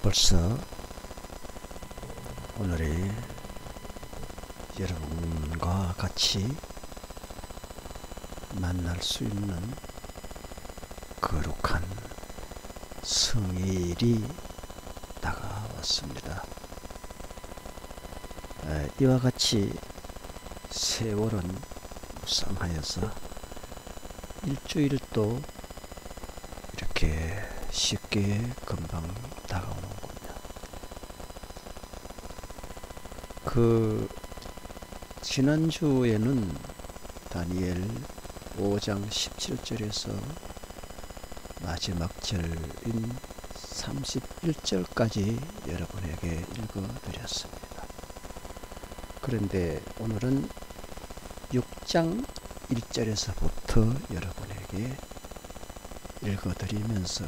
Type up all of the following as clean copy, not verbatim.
벌써 오늘이 여러분과 같이 만날 수 있는 거룩한 성일이 다가왔습니다. 이와 같이 세월은 무쌍하여서 일주일도 이렇게 쉽게 금방 다가오는군요. 지난주에는 다니엘 5장 17절에서 마지막 절인 31절까지 여러분에게 읽어드렸습니다. 그런데 오늘은 6장 1절에서부터 여러분에게 읽어드리면서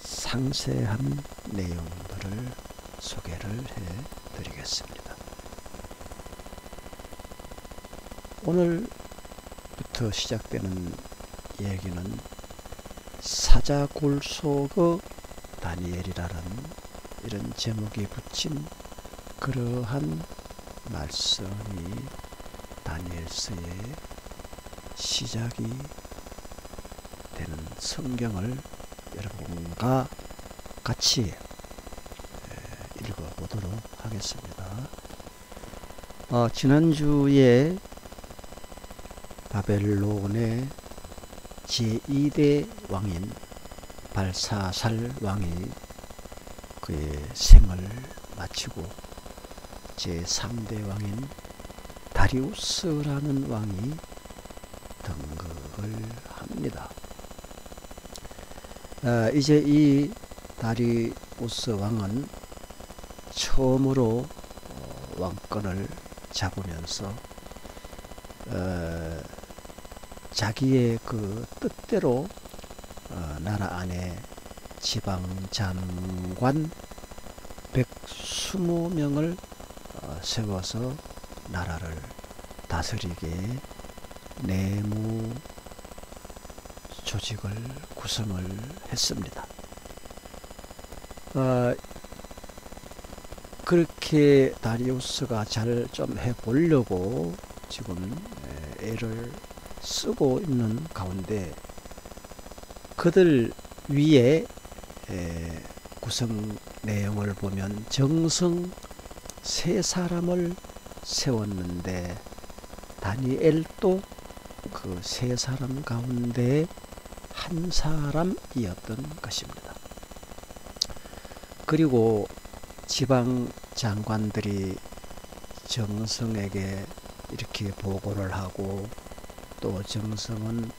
상세한 내용들을 소개를 해드리겠습니다. 오늘부터 시작되는 얘기는 사자굴 속의 다니엘이라는 이런 제목이 붙인 그러한 말씀이 다니엘서의 시작이 되는 성경을 여러분과 같이 읽어보도록 하겠습니다. 지난주에 바벨론의 제2대 왕인 발사살 왕이 그의 생을 마치고 제3대 왕인 다리우스라는 왕이 등극을 합니다. 이제 이 다리우스 왕은 처음으로 왕권을 잡으면서 자기의 그 뜻대로 나라 안에 지방장관 120명을 세워서 나라를 다스리게 내무 조직을 구성을 했습니다. 그렇게 다리우스가 잘 좀 해보려고 지금 애를 쓰고 있는 가운데 그들 위에 구성 내용을 보면 정성 3사람을 세웠는데 다니엘도 그 3사람 가운데 한 사람이었던 것입니다. 그리고 지방 장관들이 정성에게 이렇게 보고를 하고 또 정성은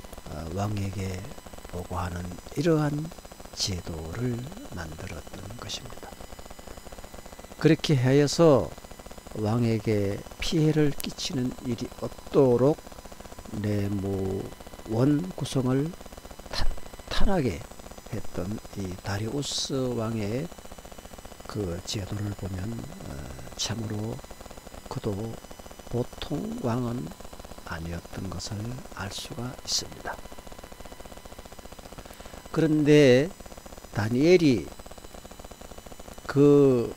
왕에게 보고하는 이러한 제도를 만들었던 것입니다. 그렇게 하여서 왕에게 피해를 끼치는 일이 없도록 내무원 구성을 탄탄하게 했던 이 다리우스 왕의 그 제도를 보면 참으로 그도 보통 왕은 아니었던 것을 알 수가 있습니다. 그런데 다니엘이 그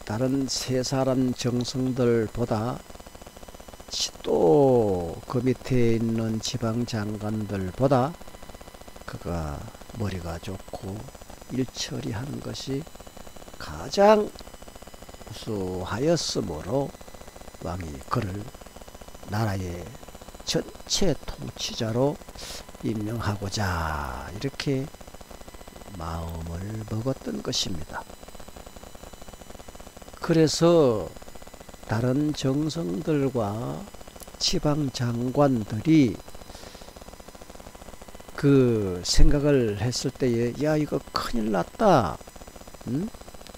다른 3사람 정성들보다 또 그 밑에 있는 지방장관들보다 그가 머리가 좋고 일처리하는 것이 가장 우수하였으므로 왕이 그를 나라의 전체 통치자로 임명하고자 이렇게 마음을 먹었던 것입니다. 그래서 다른 정성들과 지방 장관들이 그 생각을 했을 때에 야 이거 큰일 났다.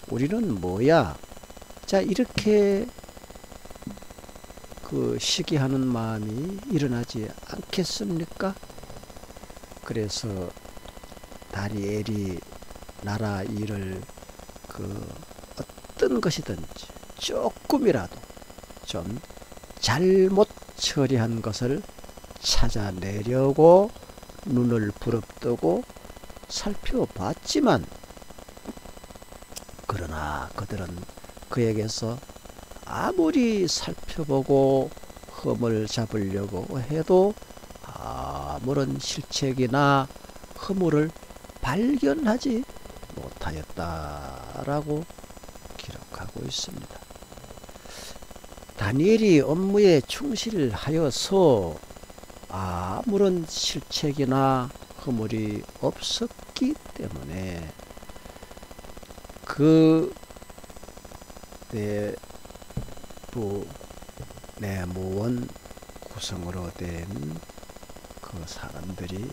우리는 뭐야? 자 이렇게 그 시기하는 마음이 일어나지 않겠습니까? 그래서 다니엘이 나라 일을 그 어떤 것이든지 조금이라도 좀 잘못 처리한 것을 찾아내려고 눈을 부릅뜨고 살펴봤지만 그러나 그들은 그에게서 아무리 살펴보고 흠을 잡으려고 해도 아무런 실책이나 허물을 발견하지 못하였다라고 기록하고 있습니다. 다니엘이 업무에 충실하여서 아무런 실책이나 허물이 없었기 때문에 그 내무원 구성으로 된 그 사람들이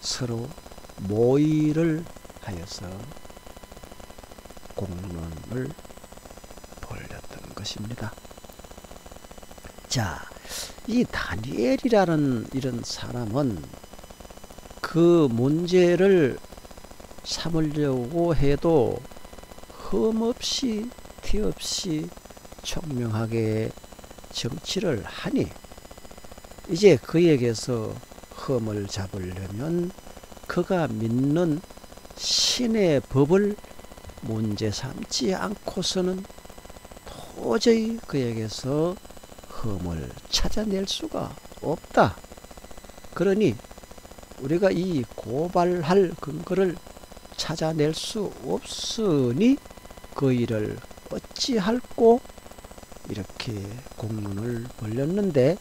서로 모의를 하여서 공론을 벌였던 것입니다. 자, 이 다니엘이라는 이런 사람은 그 문제를 삼으려고 해도 흠없이 티없이 총명하게 정치를 하니 이제 그에게서 흠을 잡으려면 그가 믿는 신의 법을 문제 삼지 않고서는 도저히 그에게서 흠을 찾아낼 수가 없다. 그러니 우리가 이 고발할 근거를 찾아낼 수 없으니 그 일을 어찌할꼬 이렇게 공론을 벌였는데,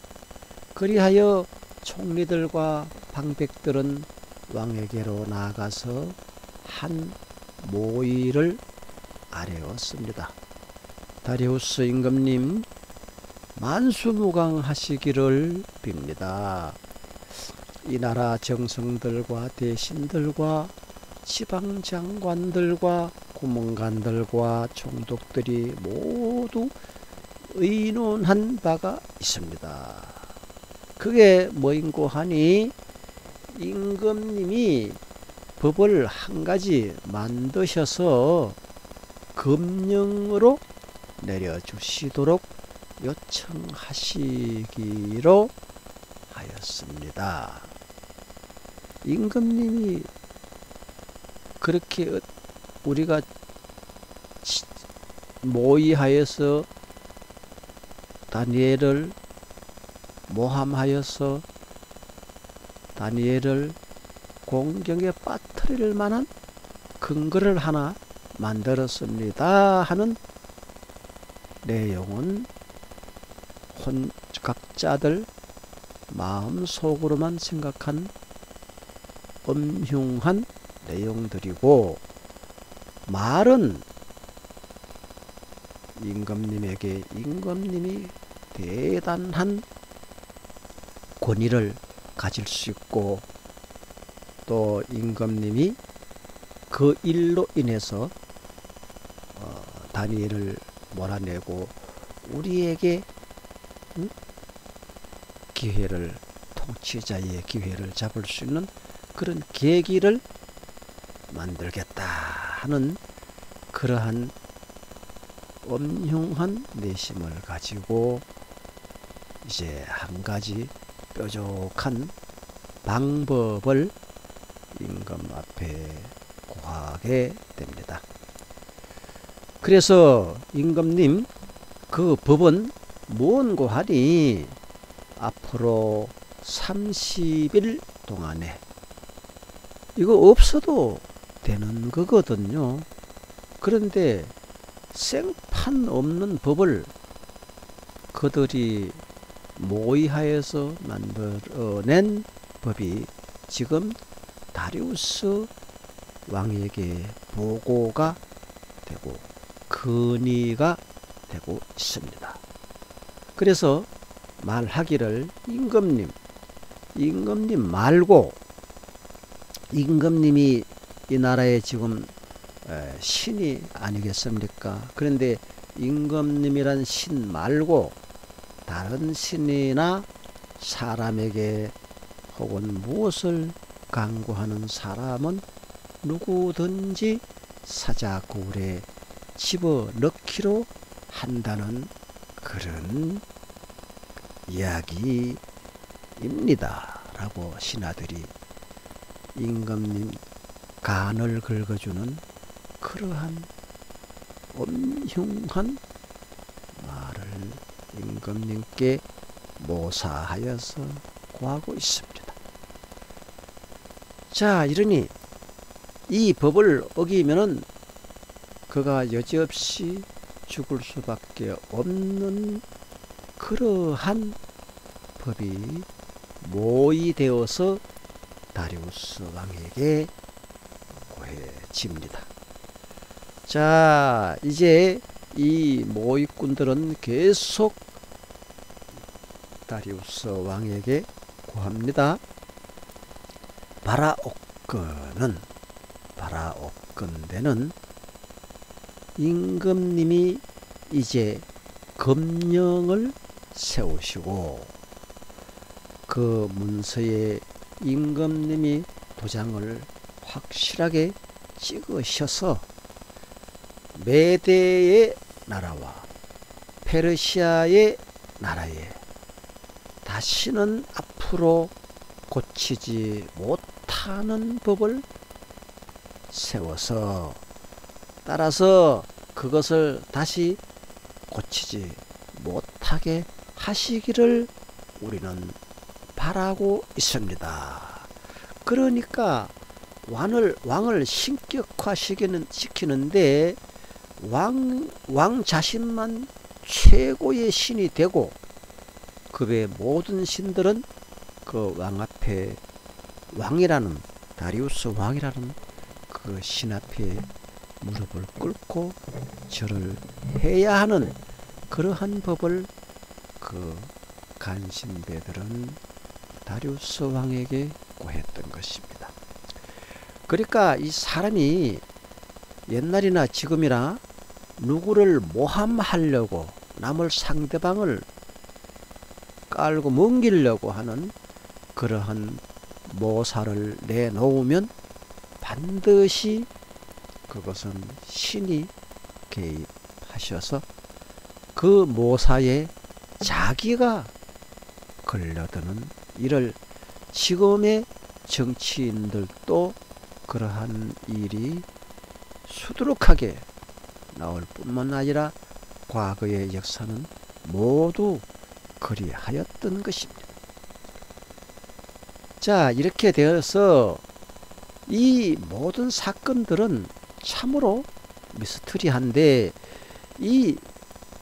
그리하여 총리들과 방백들은 왕에게로 나아가서 한 모의를 아뢰었습니다. 다리우스 임금님, 만수무강하시기를 빕니다. 이 나라 정성들과 대신들과 지방장관들과 구문관들과 총독들이 모두 의논한 바가 있습니다. 그게 뭐인고 하니 임금님이 법을 한 가지 만드셔서 금령으로 내려주시도록 요청하시기로 하였습니다. 임금님이 그렇게 우리가 모의하여서 다니엘을 모함하여서 다니엘을 공경에 빠뜨릴 만한 근거를 하나 만들었습니다 하는 내용은 각자들 마음속으로만 생각한 엄흉한 내용들이고, 말은 임금님에게 임금님이 대단한 권위를 가질 수 있고, 또 임금님이 그 일로 인해서 다니엘을 몰아내고 우리에게 기회를, 통치자의 기회를 잡을 수 있는 그런 계기를 만들겠다 하는 그러한 엄흉한 내심을 가지고 이제 한 가지 뾰족한 방법을 임금 앞에 고하게 됩니다. 그래서 임금님, 그 법은 뭔고 하니 앞으로 30일 동안에, 이거 없어도 되는 거거든요. 그런데 생판 없는 법을 그들이 모의하여서 만들어낸 법이 지금 다리우스 왕에게 보고가 되고 건의가 되고 있습니다. 그래서 말하기를 임금님 말고, 임금님이 이 나라의 지금 신이 아니겠습니까? 그런데 임금님이란 신 말고 다른 신이나 사람에게 혹은 무엇을 강구하는 사람은 누구든지 사자고울에 집어넣기로 한다는 그런 이야기입니다 라고 신하들이 임금님 간을 긁어주는 그러한 엄흉한 말을 임금님께 모사하여서 고하고 있습니다. 자, 이러니 이 법을 어기면은 그가 여지없이 죽을 수밖에 없는 그러한 법이 모의되어서 다리우스 왕에게 고해집니다. 자, 이제 이 모의꾼들은 계속 다리우스 왕에게 고합니다. 바라옥건대는 임금님이 이제 검령을 세우시고 그 문서에 임금님이 도장을 확실하게 찍으셔서 메대의 나라와 페르시아의 나라에 다시는 앞으로 고치지 못하는 법을 세워서 따라서 그것을 다시 고치지 못하게 하시기를 우리는 바라고 있습니다. 그러니까 왕을 신격화시키는데 왕 자신만 최고의 신이 되고 그 외 모든 신들은 그 왕 앞에 왕이라는 다리우스 왕이라는 그 신 앞에 무릎을 꿇고 절을 해야 하는 그러한 법을 그 간신배들은 다리우스 왕에게 고했던 것입니다. 그러니까 이 사람이 옛날이나 지금이나 누구를 모함하려고 남을 상대방을 깔고 뭉기려고 하는 그러한 모사를 내놓으면 반드시 그것은 신이 개입하셔서 그 모사에 자기가 걸려드는 이를 지금의 정치인들도 그러한 일이 수두룩하게 나올 뿐만 아니라 과거의 역사는 모두 그리하였던 것입니다. 자, 이렇게 되어서 이 모든 사건들은 참으로 미스터리한데 이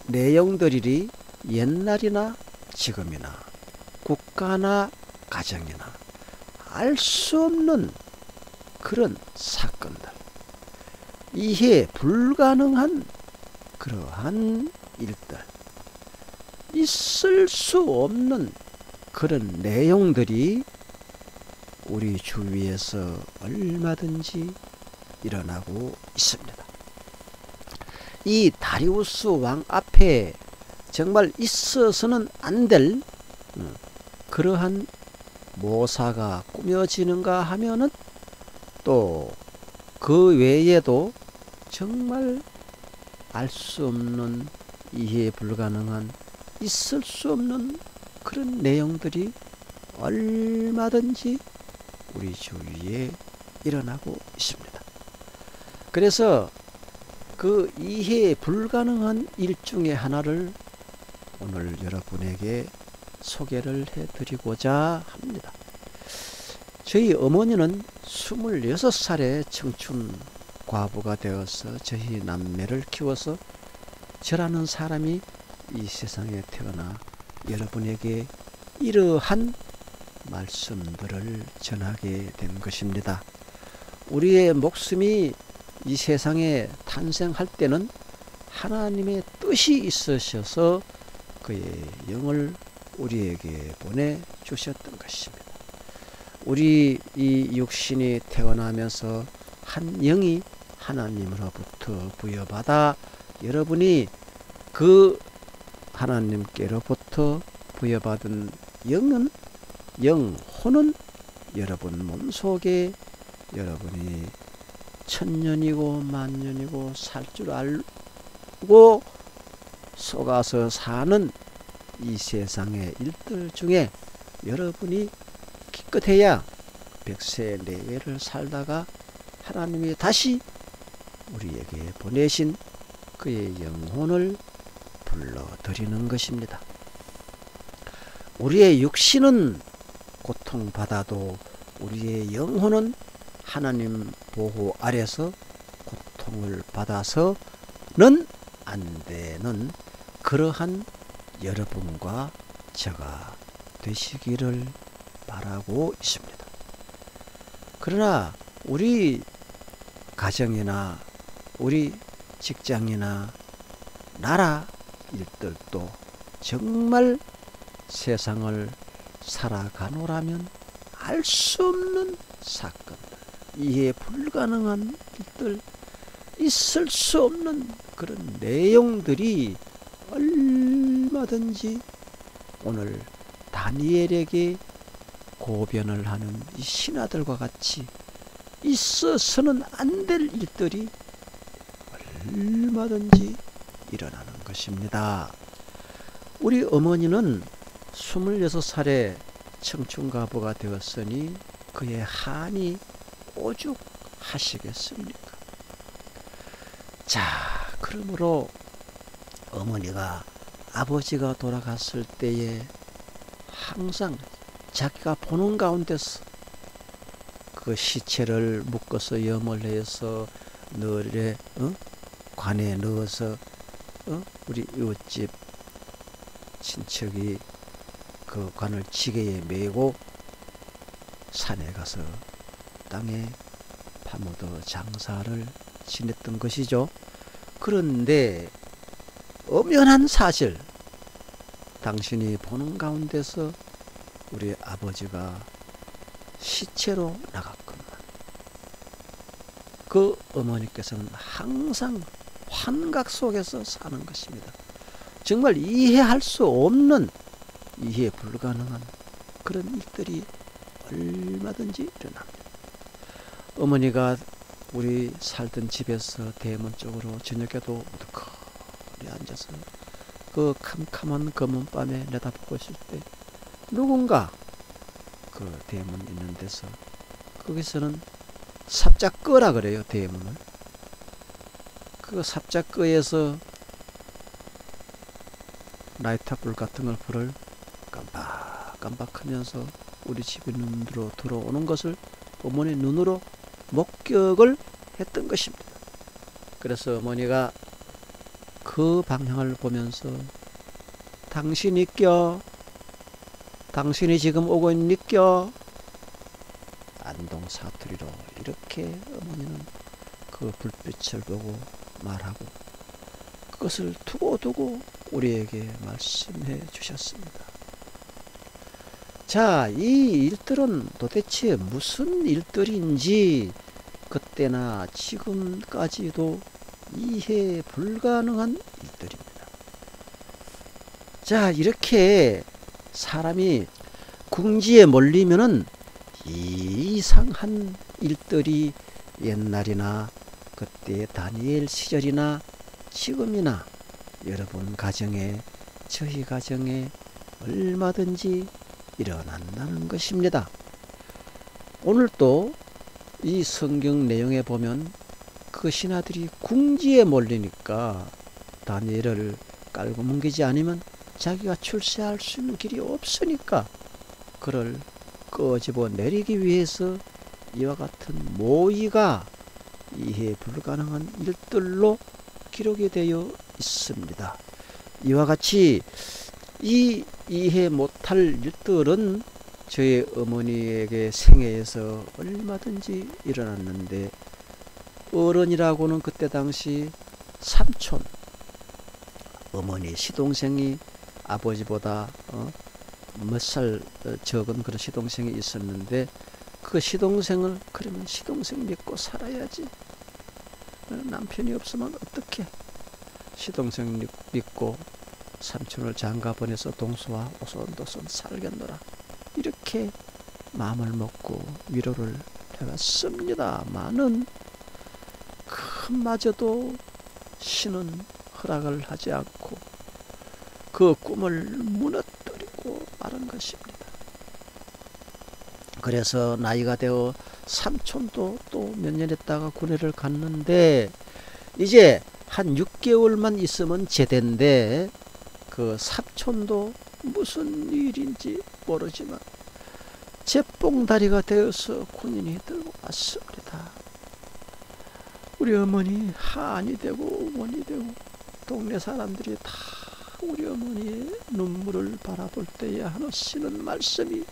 내용들이 옛날이나 지금이나 국가나 가정이나 알 수 없는 그런 사건들, 이해 불가능한 그러한 일들, 있을 수 없는 그런 내용들이 우리 주위에서 얼마든지 일어나고 있습니다. 이 다리우스 왕 앞에 정말 있어서는 안 될 그러한 모사가 꾸며지는가 하면은 또 그 외에도 정말 알 수 없는 이해 불가능한 있을 수 없는 그런 내용들이 얼마든지 우리 주위에 일어나고 있습니다. 그래서 그 이해 불가능한 일 중에 하나를 오늘 여러분에게 소개를 해드리고자 합니다. 저희 어머니는 26살에 청춘 과부가 되어서 저희 남매를 키워서 저라는 사람이 이 세상에 태어나 여러분에게 이러한 말씀들을 전하게 된 것입니다. 우리의 목숨이 이 세상에 탄생할 때는 하나님의 뜻이 있으셔서 그의 영을 우리에게 보내주셨던 것입니다. 우리 이 육신이 태어나면서 한 영이 하나님으로부터 부여받아 여러분이 그 하나님께로부터 부여받은 영혼은 여러분 몸속에 여러분이 천년이고 만년이고 살 줄 알고 속아서 사는 이 세상의 일들 중에 여러분이 기껏해야 100세 내외를 살다가 하나님이 다시 우리에게 보내신 그의 영혼을 불러들이는 것입니다. 우리의 육신은 고통받아도 우리의 영혼은 하나님 보호 아래서 고통을 받아서는 안 되는 그러한 여러분과 저가 되시기를 바라고 있습니다. 그러나 우리 가정이나 우리 직장이나 나라 일들도 정말 세상을 살아가노라면 알 수 없는 사건, 이해 불가능한 일들, 있을 수 없는 그런 내용들이 얼마든지 오늘 다니엘에게 고변을 하는 이 신하들과 같이 있어서는 안 될 일들이 얼마든지 일어나는 것입니다. 우리 어머니는 26살에 청춘가부가 되었으니 그의 한이 오죽하시겠습니까? 자, 그러므로 어머니가 아버지가 돌아갔을 때에 항상 자기가 보는 가운데서 그 시체를 묶어서 염을 해서 널에 관에 넣어서 우리 이웃집 친척이 그 관을 지게에 메고 산에 가서 땅에 파묻어 장사를 지냈던 것이죠. 그런데 엄연한 사실, 당신이 보는 가운데서 우리 아버지가 시체로 나갔건만 그 어머니께서는 항상 환각 속에서 사는 것입니다. 정말 이해할 수 없는, 이해 불가능한 그런 일들이 얼마든지 일어납니다. 어머니가 우리 살던 집에서 대문 쪽으로 저녁에도 우두커니 앉아서 그 캄캄한 검은 밤에 내다보고 있을 때 누군가 그 대문 있는 데서, 거기서는 삽작꺼라 그래요. 대문을 그 삽작꺼에서 라이터불 같은 걸 불을 깜빡깜빡하면서 우리 집 눈으로 들어오는 것을 어머니 눈으로 목격을 했던 것입니다. 그래서 어머니가 그 방향을 보면서 당신이 껴? 당신이 지금 오고 있니껴? 안동 사투리로 이렇게 어머니는 그 불빛을 보고 말하고 그것을 두고두고 우리에게 말씀해 주셨습니다. 자, 이 일들은 도대체 무슨 일들인지 그때나 지금까지도 이해 불가능한 일들입니다. 자, 이렇게 사람이 궁지에 몰리면은 이상한 일들이 옛날이나 그때 다니엘 시절이나 지금이나 여러분 가정에, 저희 가정에 얼마든지 일어난다는 것입니다. 오늘 또 이 성경 내용에 보면 그 신하들이 궁지에 몰리니까 다니엘을 깔고 뭉개지 않으면 자기가 출세할 수 있는 길이 없으니까 그를 끄집어 내리기 위해서 이와 같은 모의가 이해 불가능한 일들로 기록이 되어 있습니다. 이와 같이 이 이해 못할 일들은 저희 어머니에게 생애에서 얼마든지 일어났는데, 어른이라고는 그때 당시 삼촌, 어머니 시동생이 아버지보다 몇 살 적은 그런 시동생이 있었는데, 그 시동생을 그러면 시동생 믿고 살아야지, 남편이 없으면 어떻게, 시동생 믿고 삼촌을 장가 보내서 동서와 오손도손 살겠노라, 이렇게 마음을 먹고 위로를 해왔습니다마는 그마저도 신은 허락을 하지 않고 그 꿈을 무너뜨리고 마른 것입니다. 그래서 나이가 되어 삼촌도 또 몇 년 있다가 군회를 갔는데, 이제 한 6개월만 있으면 제대인데 그 사촌도 무슨 일인지 모르지만 제뽕다리가 되어서 군인이 들고 왔습니다. 우리 어머니 한이 되고 원이 되고 동네 사람들이 다 우리 어머니의 눈물을 바라볼 때에 하시는 말씀이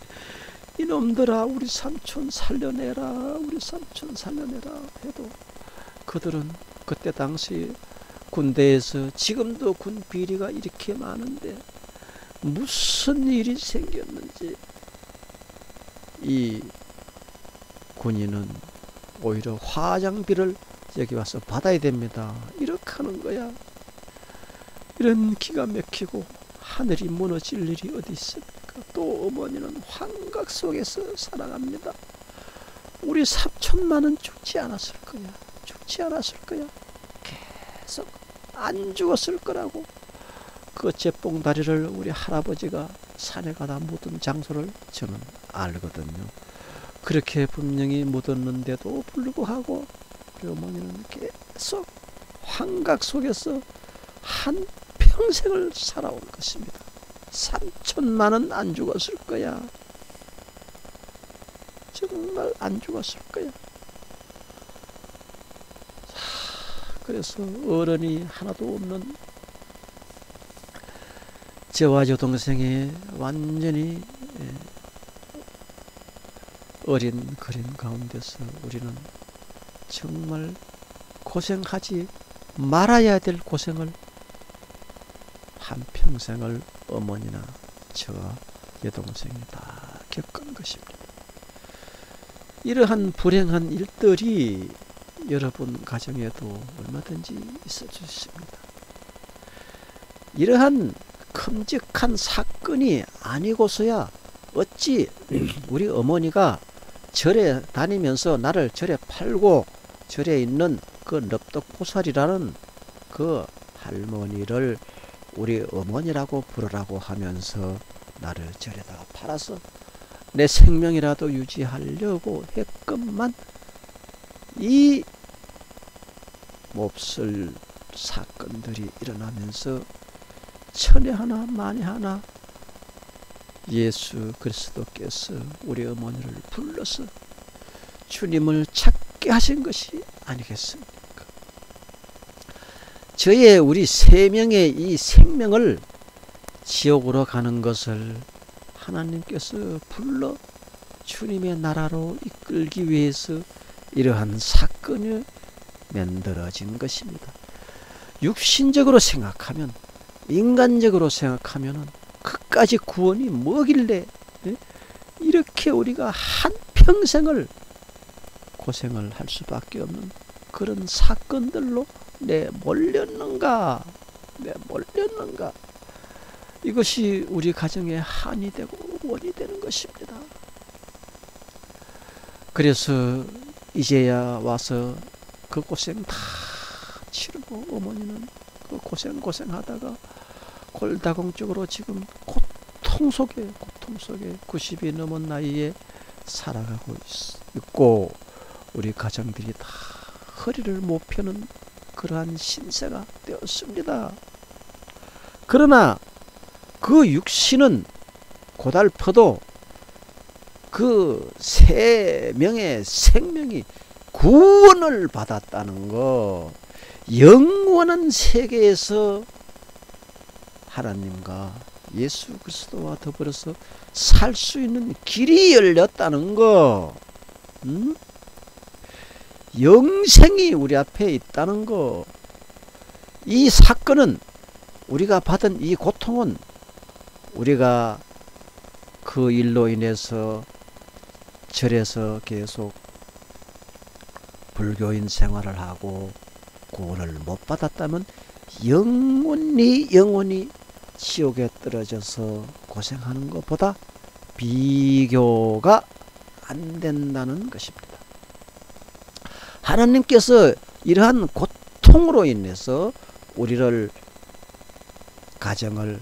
이놈들아 우리 삼촌 살려내라 우리 삼촌 살려내라 해도 그들은 그때 당시 군대에서 지금도 군 비리가 이렇게 많은데 무슨 일이 생겼는지 이 군인은 오히려 화장비를 여기 와서 받아야 됩니다. 이렇게 하는 거야. 이런 기가 막히고 하늘이 무너질 일이 어디 있습니까? 또 어머니는 환각 속에서 살아갑니다. 우리 삼촌만은 죽지 않았을 거야. 죽지 않았을 거야. 계속 안 죽었을 거라고. 그 제뽕다리를 우리 할아버지가 산에 가다 묻은 장소를 저는 알거든요. 그렇게 분명히 묻었는데도 불구하고 우리 어머니는 계속 환각 속에서 한 평생을 살아온 것입니다. 삼촌만은 안 죽었을 거야. 정말 안 죽었을 거야. 그래서 어른이 하나도 없는 저와 저 동생이 완전히 어린 그림 가운데서 우리는 정말 고생하지 말아야 될 고생을 한평생을 어머니나 저와 여동생이 다 겪은 것입니다. 이러한 불행한 일들이 여러분 가정에도 얼마든지 있을 수 있습니다. 이러한 큼직한 사건이 아니고서야 어찌 우리 어머니가 절에 다니면서 나를 절에 팔고 절에 있는 그 넙덕보살이라는 그 할머니를 우리 어머니라고 부르라고 하면서 나를 절에다가 팔아서 내 생명이라도 유지하려고 했건만 이 몹쓸 사건들이 일어나면서 천에 하나 만에 하나 예수 그리스도께서 우리 어머니를 불러서 주님을 찾게 하신 것이 아니겠습니까? 저의 우리 세 명의 이 생명을 지옥으로 가는 것을 하나님께서 불러 주님의 나라로 이끌기 위해서 이러한 사건이 만들어진 것입니다. 육신적으로 생각하면 인간적으로 생각하면 그까지 구원이 뭐길래 이렇게 우리가 한평생을 고생을 할 수밖에 없는 그런 사건들로 내몰렸는가 이것이 우리 가정에 한이 되고 원이 되는 것입니다. 그래서 이제야 와서 그 고생 다 치르고 어머니는 그 고생하다가 골다공증으로 지금 고통 속에 90이 넘은 나이에 살아가고 있고 우리 가정들이 다 허리를 못 펴는 그러한 신세가 되었습니다. 그러나 그 육신은 고달퍼도 그 세 명의 생명이 구원을 받았다는 거, 영원한 세계에서 하나님과 예수 그리스도와 더불어서 살 수 있는 길이 열렸다는 거, 영생이 우리 앞에 있다는 거. 이 사건은 우리가 받은 이 고통은 우리가 그 일로 인해서 절에서 계속 불교인 생활을 하고 구원을 못 받았다면 영원히 지옥에 떨어져서 고생하는 것보다 비교가 안 된다는 것입니다. 하나님께서 이러한 고통으로 인해서 우리를 가정을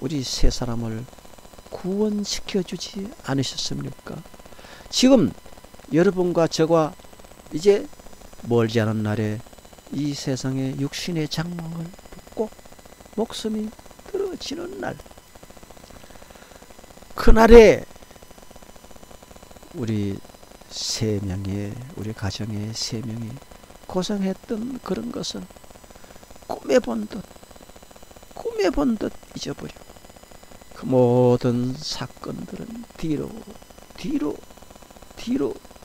우리 세 사람을 구원시켜 주지 않으셨습니까? 지금 여러분과 저가 이제 멀지 않은 날에 이 세상에 육신의 장막을 벗고 목숨이 떨어지는 날, 그날에 우리 우리 가정의 3명이 고생했던 그런 것은 꿈에 본 듯 잊어버리고 그 모든 사건들은 뒤로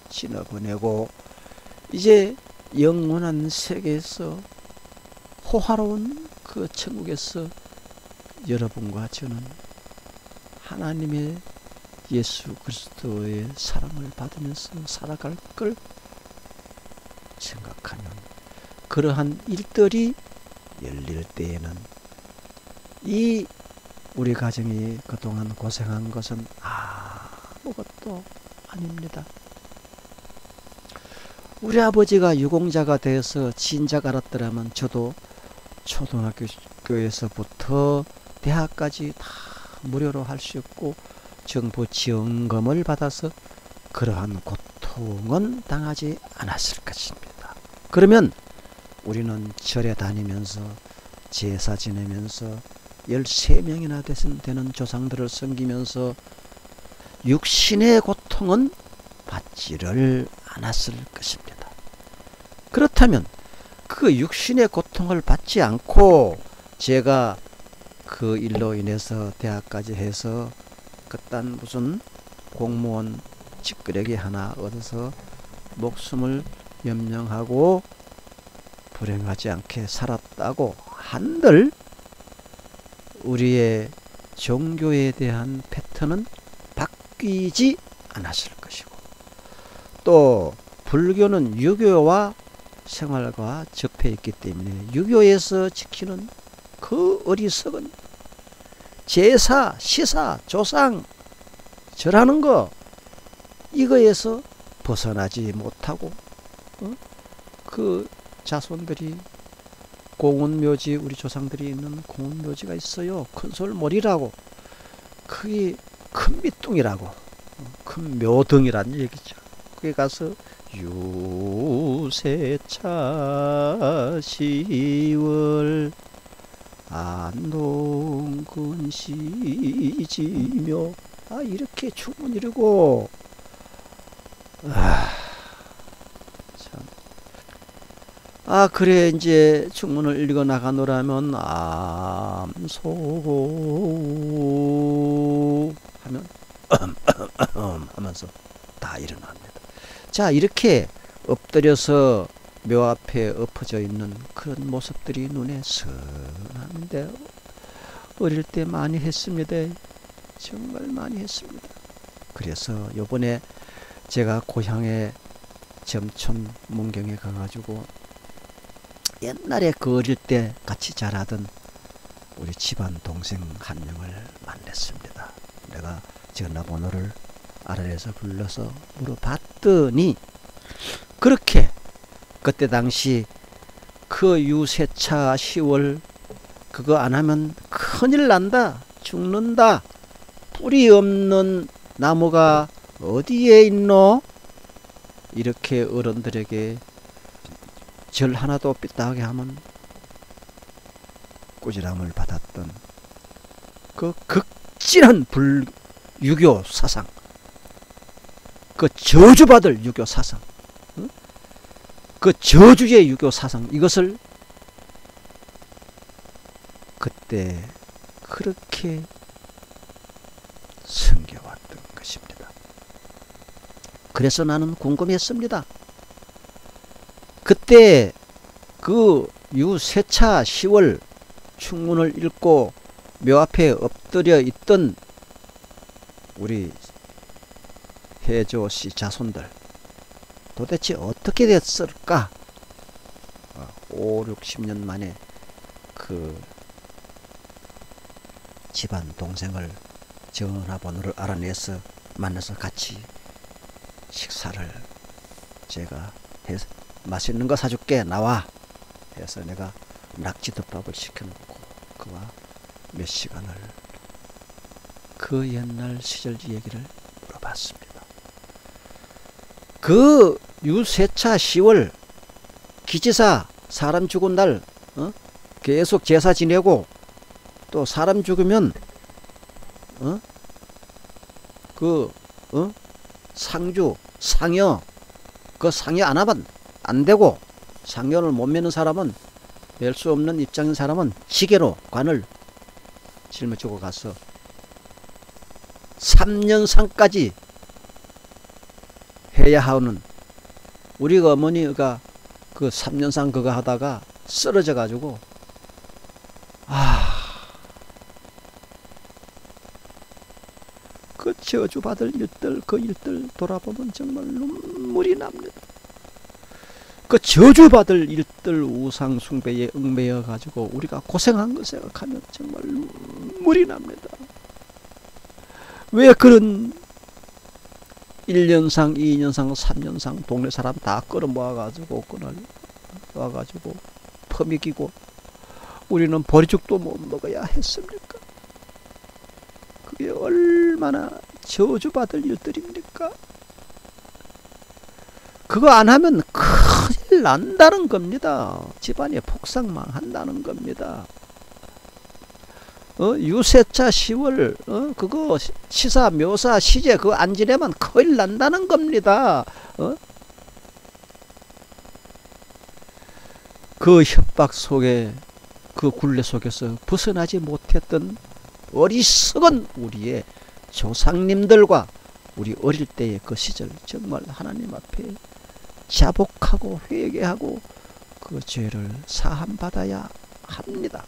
지나보내고 이제 영원한 세계에서 호화로운 그 천국에서 여러분과 저는 하나님의 예수 그리스도의 사랑을 받으면서 살아갈 걸 생각하면 그러한 일들이 열릴 때에는 이 우리 가정이 그동안 고생한 것은 아무것도 아닙니다. 우리 아버지가 유공자가 되어서 진작 알았더라면 저도 초등학교에서부터 대학까지 다 무료로 할 수 있고 정부 지원금을 받아서 그러한 고통은 당하지 않았을 것입니다. 그러면 우리는 절에 다니면서 제사 지내면서 13명이나 되는 조상들을 섬기면서 육신의 고통은 받지를 않았을 것입니다. 그렇다면 그 육신의 고통을 받지 않고 제가 그 일로 인해서 대학까지 해서 그딴 무슨 공무원 직거래기 하나 얻어서 목숨을 연명하고 불행하지 않게 살았다고 한들 우리의 종교에 대한 패턴은 바뀌지 않았을 것이고, 또 불교는 유교와 생활과 접해 있기 때문에 유교에서 지키는 그 어리석은 제사, 시사, 조상 절하는 거, 이거에서 벗어나지 못하고 그 자손들이 공원묘지, 우리 조상들이 있는 공원묘지가 있어요. 큰솔몰이라고, 그게 큰 밑둥이라고, 큰 묘등이란 얘기죠. 거기 가서 유세차 10월 안동근시지묘 이렇게 춤은 이르고 그래 이제 충문을 읽어 나가노라면 암소 하면 하면서 다 일어납니다. 자, 이렇게 엎드려서 묘 앞에 엎어져 있는 그런 모습들이 눈에 선한데 어릴 때 많이 했습니다. 정말 많이 했습니다. 그래서 요번에 제가 고향에 점촌 문경에 가가지고 옛날에 그 어릴 때 같이 자라던 우리 집안 동생 한 명을 만났습니다. 내가 전화번호를 알아내서 불러서 물어봤더니 그렇게 그때 당시 그 유세차 10월 그거 안 하면 큰일 난다, 죽는다, 뿌리 없는 나무가 어디에 있노? 이렇게 어른들에게 절 하나도 삐딱하게 하면 꾸지람을 받았던 그 극진한 유교 사상, 그 저주받을 유교 사상, 그 저주의 유교 사상, 이것을 그때 그렇게 섬겨왔던 것입니다. 그래서 나는 궁금했습니다. 그때 그 유세차 10월 충문을 읽고 묘 앞에 엎드려 있던 우리 해조씨 자손들 도대체 어떻게 됐을까? 5, 60년 만에 그 집안 동생을 전화번호를 알아내서 만나서 같이 식사를 제가 해서 맛있는 거 사줄게 나와 해서 내가 낙지덮밥을 시켜놓고 그와 몇 시간을 그 옛날 시절 얘기를 물어봤습니다. 그 유세차 10월 기지사 사람 죽은 날 계속 제사 지내고 또 사람 죽으면 상주 상여 그 상여 안 하면 안 되고 상여를 못 매는 사람은 뵐 수 없는 입장인 사람은 지게로 관을 짊어지고 가서 3년상까지 해야 하는 우리 어머니가 그 3년상 그거 하다가 쓰러져 가지고 그 저주받을 일들 그 일들 돌아보면 정말 눈물이 납니다. 그 저주받을 일들 우상 숭배에 얽매여 가지고 우리가 고생한 거 생각하면 정말 눈물이 납니다. 왜 그런 1년상, 2년상, 3년상 동네 사람 다 끌어모아 가지고 그날 와가지고 퍼먹이고 우리는 보리죽도 못 먹어야 했습니까? 그게 얼마나 저주받을 일들입니까? 그거 안 하면 큰일 난다는 겁니다. 집안에 폭삭망한다는 겁니다. 유세차 10월 그거 시사 묘사 시제 그거 안 지내면 큰일 난다는 겁니다. 그 협박 속에 그 굴레 속에서 벗어나지 못했던 어리석은 우리의 조상님들과 우리 어릴 때의 그 시절 정말 하나님 앞에 자복하고 회개하고 그 죄를 사함받아야 합니다.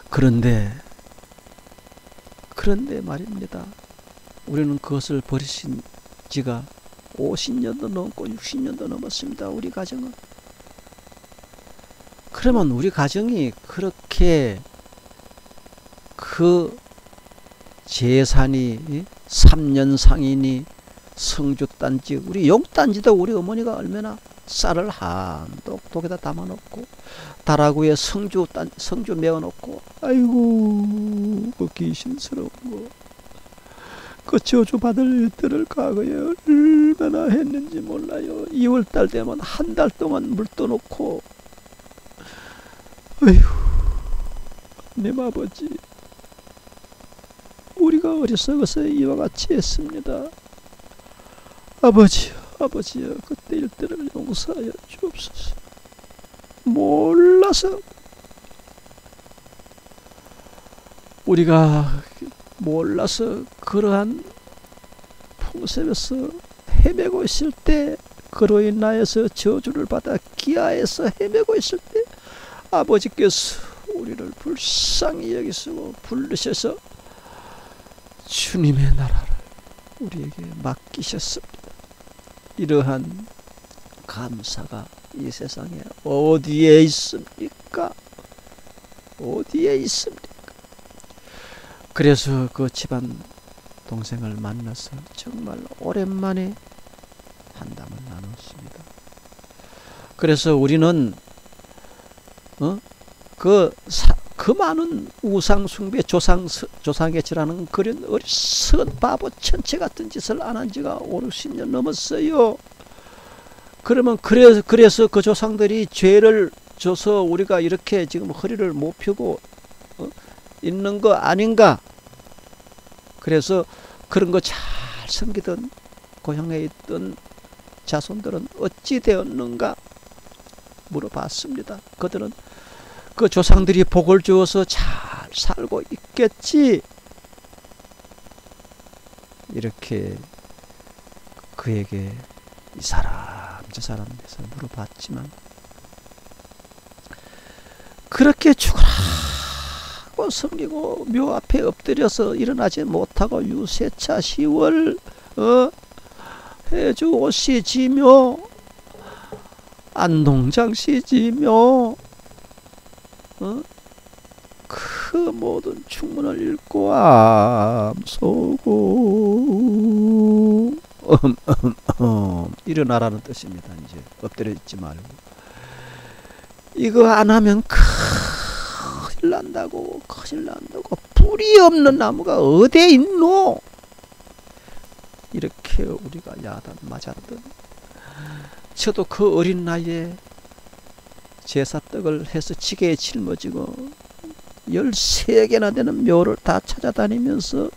그런데 말입니다. 우리는 그것을 버리신 지가 50년도 넘고 60년도 넘었습니다. 우리 가정은. 그러면 우리 가정이 그렇게 그 재산이 3년상이니 성주단지 우리 용단지도 우리 어머니가 얼마나 쌀을 한 독에다 담아놓고 다라구에 성주 메어놓고 아이고 그 귀신스러운 거 그 저주받을 일들을 과거에 얼마나 했는지 몰라요. 2월달 되면 한 달 동안 물 떠놓고 아이고 내 아버지 우리가 어리석어서 이와 같이 했습니다. 아버지여 그때 일들을 용서하여 주옵소서. 몰라서 우리가 몰라서 그러한 풍습에서 헤매고 있을 때 그로 인하여서 저주를 받아 기아에서 헤매고 있을 때 아버지께서 우리를 불쌍히 여기시고 부르셔서 주님의 나라를 우리에게 맡기셨습니다. 이러한 감사가 이 세상에 어디에 있습니까? 어디에 있습니까? 그래서 그 집안 동생을 만나서 정말 오랜만에 한담을 나눴습니다. 그래서 우리는 그 많은 우상 숭배 조상에 절하는 그런 어리석은 바보 천체 같은 짓을 안 한 지가 5, 60년 넘었어요. 그러면 그래서 그 조상들이 죄를 줘서 우리가 이렇게 지금 허리를 못 펴고 있는 거 아닌가? 그래서 그런 거 잘 섬기던 고향에 있던 자손들은 어찌 되었는가 물어봤습니다. 그들은 그 조상들이 복을 주어서 잘 살고 있겠지. 이렇게 그에게 이 사람 저 사람 해서 물어봤지만 그렇게 죽으라고 섬기고 묘 앞에 엎드려서 일어나지 못하고 유세차 10월 해주 옷이 지며 안동장시 지며 그 모든 충문을 읽고 암소고 일어나라는 뜻입니다. 이제 엎드려 있지 말고 이거 안 하면 큰일 난다고 뿌리 없는 나무가 어디에 있노? 이렇게 우리가 야단 맞았던 저도 그 어린 나이에 제사떡을 해서 지게에 짊어지고 13개나 되는 묘를 다 찾아다니면서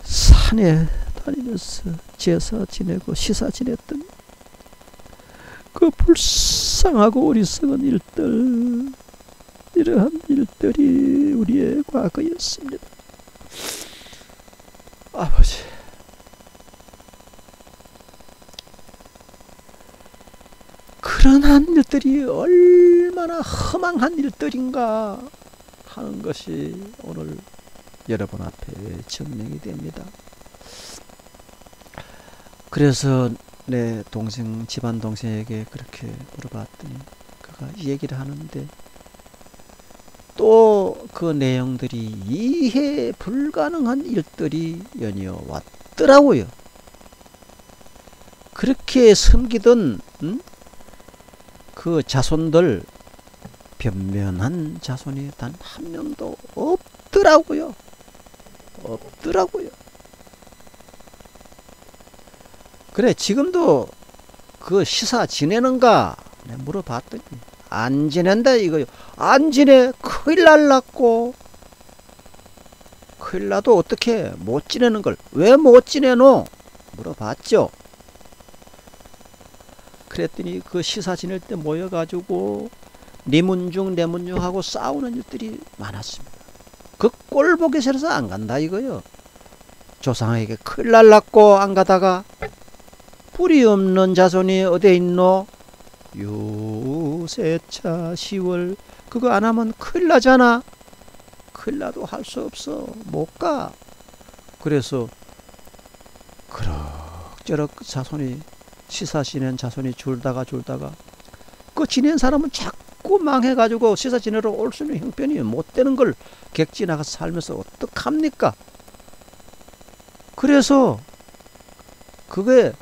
산에 다니면서 제사 지내고 시사 지냈던 그 불쌍하고 어리석은 일들, 이러한 일들이 우리의 과거였습니다. 아버지, 그러한 일들이 얼마나 허망한 일들인가 하는 것이 오늘 여러분 앞에 증명이 됩니다. 그래서 내 동생, 집안 동생에게 그렇게 물어봤더니 그가 이 얘기를 하는데 또 그 내용들이 이해 불가능한 일들이 연이어 왔더라고요. 그렇게 섬기던 그 자손들, 변면한 자손이 단 한 명도 없더라고요. 없더라고요. 그래, 지금도 그 시사 지내는가? 내가 물어봤더니 안 지낸다 이거요. 안 지내. 큰일 날랐고. 큰일 나도 어떻게 못 지내는 걸 왜 못 지내노? 물어봤죠. 그랬더니 그 시사 지낼 때 모여가지고 니문중 내문중 하고 싸우는 일들이 많았습니다. 그 꼴 보기 싫어서 안 간다 이거요. 조상에게 큰일 날랐고 안 가다가 뿌리 없는 자손이 어디에 있노? 유세차 10월 그거 안 하면 큰일 나잖아. 큰일 나도 할 수 없어. 못 가. 그래서 그럭저럭 자손이 시사 지낸 자손이 줄다가 그 지낸 사람은 자꾸 망해가지고 시사 지내러 올 수 있는 형편이 못 되는 걸 객지 나가서 살면서 어떡합니까? 그래서 그게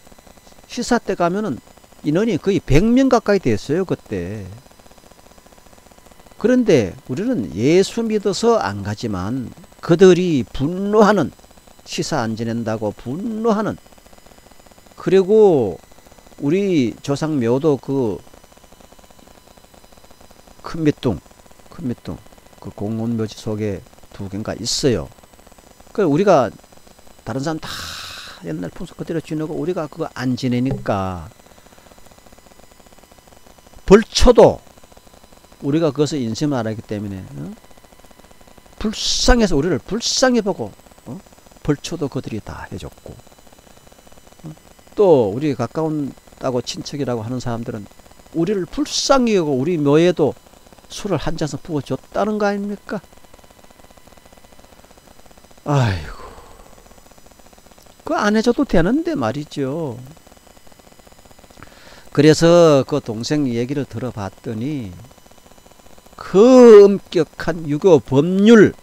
시사 때 가면은 인원이 거의 100명 가까이 됐어요 그때. 그런데 우리는 예수 믿어서 안 가지만 그들이 분노하는, 시사 안 지낸다고 분노하는, 그리고 우리 조상 묘도 그 큰미뚱 그 공원묘지 속에 2개인가 있어요. 그 우리가 다른 사람 다 옛날 풍습 그대로 지내고 우리가 그거 안 지내니까 벌초도 우리가 그것을 인심을 안 하기 때문에 불쌍해서 우리를 불쌍히 보고 벌초도 그들이 다 해줬고 또 우리 가까운다고 친척이라고 하는 사람들은 우리를 불쌍히 여고 우리 묘에도 술을 한 잔씩 부어줬다는 거 아닙니까? 아이고, 그거 안 해줘도 되는데 말이죠. 그래서 그 동생 얘기를 들어봤더니 그 엄격한 유교 법률,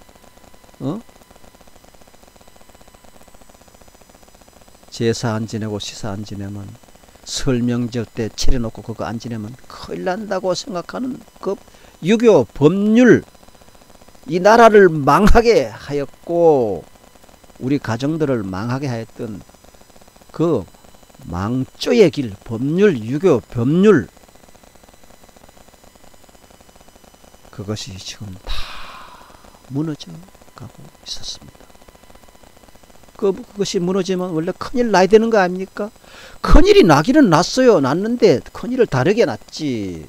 제사 안 지내고 시사 안 지내면 설명절 때 차려놓고 그거 안 지내면 큰일 난다고 생각하는 그 유교 법률, 이 나라를 망하게 하였고 우리 가정들을 망하게 하였던 그 망조의 길, 법률, 유교 법률, 그것이 지금 다 무너져 가고 있었습니다. 그것이 무너지면 원래 큰일 나야 되는 거 아닙니까? 큰일이 나기는 났어요. 났는데 큰일을 다르게 났지.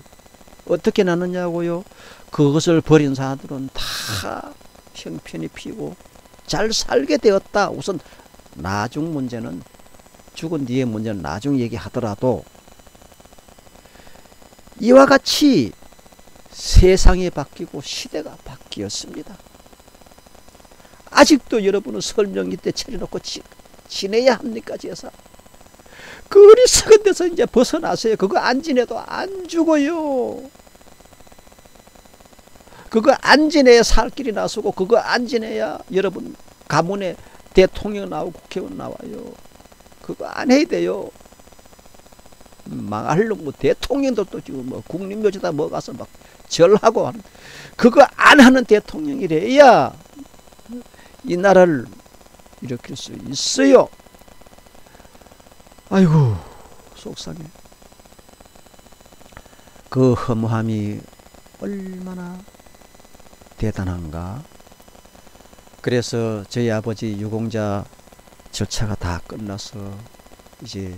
어떻게 났느냐고요? 그것을 버린 사람들은 다 형편이 피고 잘 살게 되었다. 우선 나중 문제는, 죽은 뒤의 문제는 나중 얘기하더라도 이와 같이 세상이 바뀌고 시대가 바뀌었습니다. 아직도 여러분은 설명기 때 차려놓고 지내야 합니까? 제사? 그 어리석은 데서 이제 벗어나세요. 그거 안 지내도 안 죽어요. 그거 안 지내야 살 길이 나서고 그거 안 지내야 여러분 가문에 대통령 나오고 국회의원 나와요. 그거 안 해야 돼요. 망할 놈 대통령들도 지금 뭐 국립묘지다 뭐 가서 막 절하고 하는, 그거 안 하는 대통령이래야 이 나라를 일으킬 수 있어요. 아이고, 속상해. 그 허무함이 얼마나 대단한가. 그래서 저희 아버지 유공자 절차가 다 끝나서 이제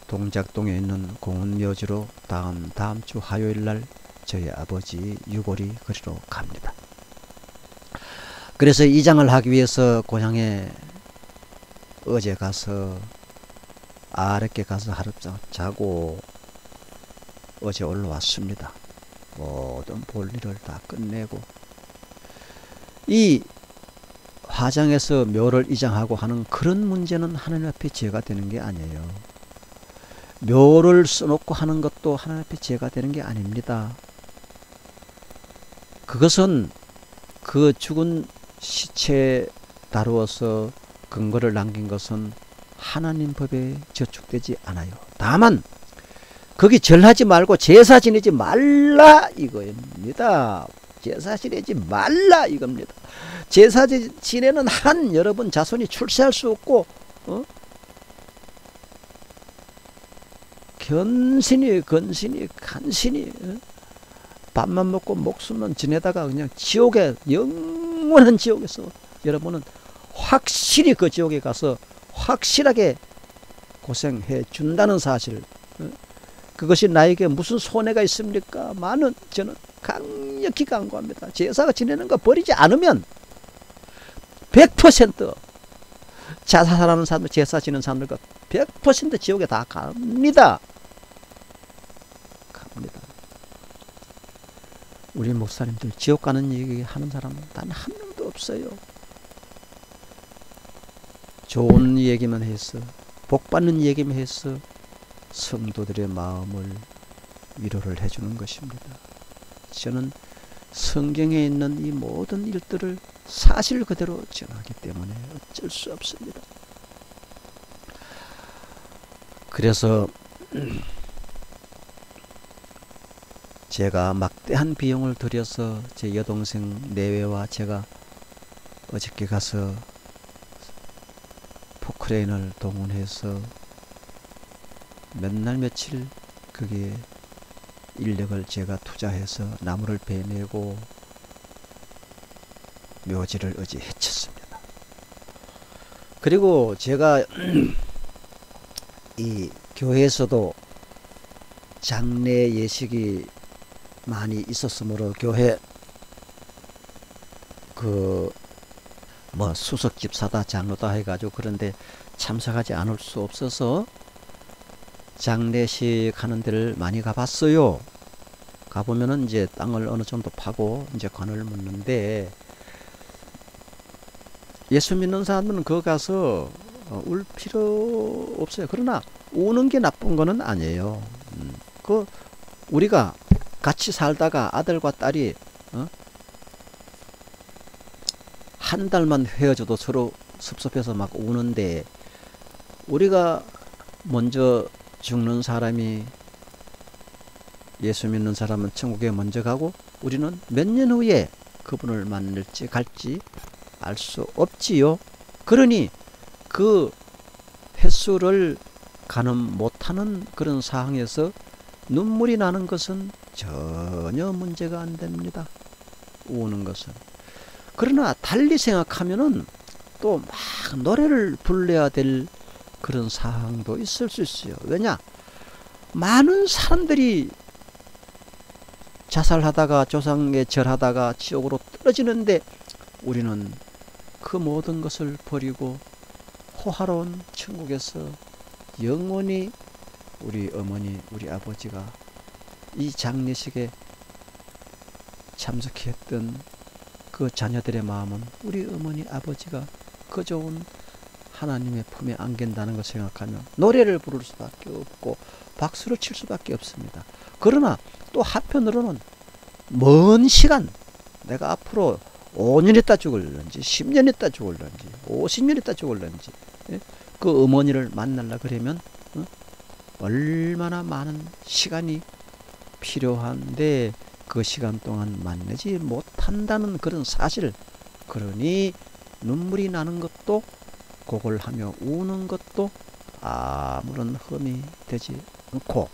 동작동에 있는 공원묘지로 다음 주 화요일날 저희 아버지 유골이 그리로 갑니다. 그래서 이장을 하기 위해서 고향에 어제 가서 아랫게 가서 하루 자고 어제 올라왔습니다. 모든 볼일을 다 끝내고 이 화장에서 묘를 이장하고 하는 그런 문제는 하나님 앞에 죄가 되는 게 아니에요. 묘를 써놓고 하는 것도 하나님 앞에 죄가 되는 게 아닙니다. 그것은 그 죽은 시체 다루어서 근거를 남긴 것은 하나님 법에 저촉되지 않아요. 다만 거기 절하지 말고 제사 지내지 말라 이거입니다. 제사 지내지 말라 이겁니다. 제사 지내는 한 여러분 자손이 출세할 수 없고 간신히 밥만 먹고 목숨만 지내다가 그냥 지옥에 영원한 지옥에서 여러분은 확실히 그 지옥에 가서 확실하게 고생해 준다는 사실, 그것이 나에게 무슨 손해가 있습니까? 저는 강력히 강구합니다. 제사가 지내는 거 버리지 않으면 100% 자살하는 사람들, 제사 지내는 사람들과 100% 지옥에 다 갑니다. 우리 목사님들 지옥 가는 얘기 하는 사람은 단 한 명도 없어요. 좋은 얘기만 해서, 복 받는 얘기만 해서 성도들의 마음을 위로를 해주는 것입니다. 저는 성경에 있는 이 모든 일들을 사실 그대로 전하기 때문에 어쩔 수 없습니다. 그래서 제가 막대한 비용을 들여서 제 여동생 내외와 제가 어저께 가서 포크레인을 동원해서 몇 날 며칠 거기에 인력을 제가 투자해서 나무를 베내고 묘지를 어제 해쳤습니다. 그리고 제가 이 교회에서도 장례 예식이 많이 있었으므로 교회 수석 집사다 장로다 해가지고 그런데 참석하지 않을 수 없어서 장례식 하는 데를 많이 가봤어요. 가보면은 이제 땅을 어느 정도 파고 이제 관을 묻는데, 예수 믿는 사람들은 거기 가서 울 필요 없어요. 그러나 우는 게 나쁜 거는 아니에요. 우리가 같이 살다가 아들과 딸이 한 달만 헤어져도 서로 섭섭해서 막 우는데, 우리가 먼저 죽는 사람이, 예수 믿는 사람은 천국에 먼저 가고 우리는 몇 년 후에 그분을 만날지 갈지 알 수 없지요. 그러니 그 횟수를 가늠 못하는 그런 상황에서 눈물이 나는 것은 전혀 문제가 안 됩니다. 우는 것은. 그러나 달리 생각하면은 또 막 노래를 불러야 될 그런 상황도 있을 수 있어요. 왜냐? 많은 사람들이 자살하다가 조상에 절하다가 지옥으로 떨어지는데 우리는 그 모든 것을 버리고 호화로운 천국에서 영원히 우리 어머니, 우리 아버지가 이 장례식에 참석했던 그 자녀들의 마음은 우리 어머니, 아버지가 그 좋은 하나님의 품에 안긴다는 것을 생각하면 노래를 부를 수밖에 없고 박수를 칠 수밖에 없습니다. 그러나 또 한편으로는 먼 시간, 내가 앞으로 5년 있다 죽을런지 10년 있다 죽을런지 50년 있다 죽을런지 그 어머니를 만나려 그러면 얼마나 많은 시간이 필요한데 그 시간 동안 만나지 못한다는 그런 사실, 그러니 눈물이 나는 것도, 곡을 하며 우는 것도 아무런 흠이 되지 않고,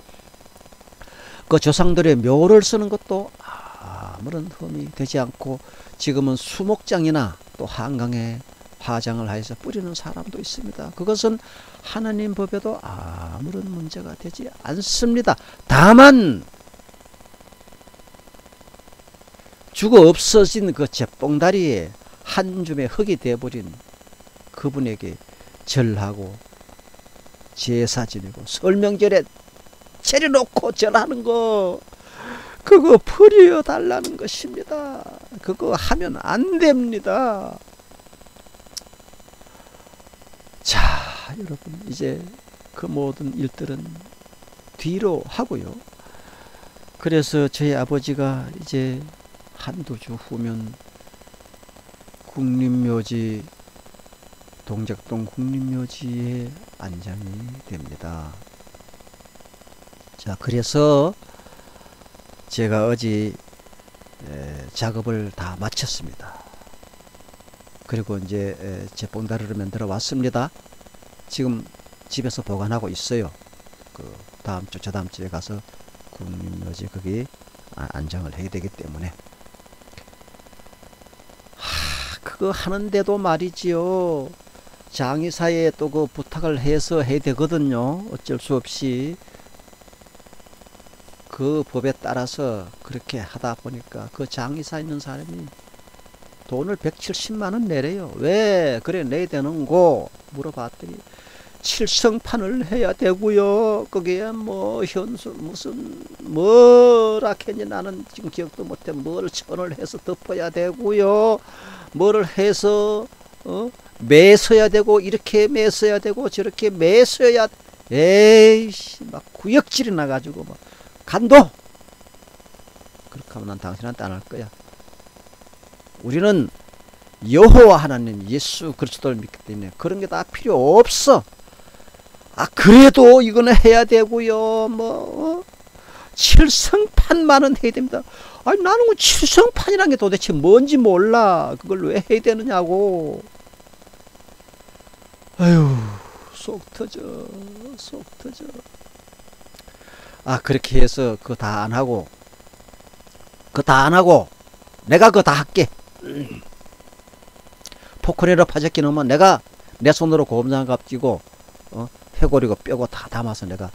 그 조상들의 묘를 쓰는 것도 아무런 흠이 되지 않고, 지금은 수목장이나 또 한강에 화장을 하여서 뿌리는 사람도 있습니다. 그것은 하나님 법에도 아무런 문제가 되지 않습니다. 다만 죽어 없어진 그 잿봉다리에 한 줌의 흙이 되어버린 그분에게 절하고 제사 지내고 설명절에 차려놓고 절하는 거, 그거 버려 달라는 것입니다. 그거 하면 안 됩니다. 자, 여러분, 이제 그 모든 일들은 뒤로 하고요. 그래서 저희 아버지가 이제 한두 주 후면 국립묘지, 동작동 국립묘지에 안장이 됩니다. 자, 그래서 제가 어제 작업을 다 마쳤습니다. 그리고 이제 잿봉다리를 만들어 왔습니다. 지금 집에서 보관하고 있어요. 그 다음 주, 저다음 주에 가서 국립묘지 거기 안장을 해야 되기 때문에. 그거 하는데도 말이지요, 장의사에 또 그 부탁을 해서 해야 되거든요. 어쩔 수 없이 그 법에 따라서 그렇게 하다 보니까 그 장의사 있는 사람이 돈을 170만원 내래요. 왜 그래 내야 되는고 물어봤더니 칠성판을 해야 되고요. 거기에 뭐 현수 무슨 뭐라 했니, 나는 지금 기억도 못해. 뭘 천을 해서 덮어야 되고요. 뭐를 해서 매서야 되고, 이렇게 매서야 되고, 저렇게 매서야, 에이씨, 막 구역질이 나가지고 막 간도. 그렇게 하면 난 당신한테 안 할 거야. 우리는 여호와 하나님 예수 그리스도를 믿기 때문에 그런 게 다 필요 없어. 그래도 이거는 해야 되고요. 뭐 칠성판만은 해야 됩니다. 아니, 나는 그 칠성판이란 게 도대체 뭔지 몰라. 그걸 왜 해야 되느냐고. 아유, 속 터져, 속 터져. 그렇게 해서 그거 다 안 하고, 내가 그거 다 할게. 포크레인으로 파젓기 넣으면 내가 내 손으로 고무장갑 끼고 해골이고 뼈고 다 담아서 내가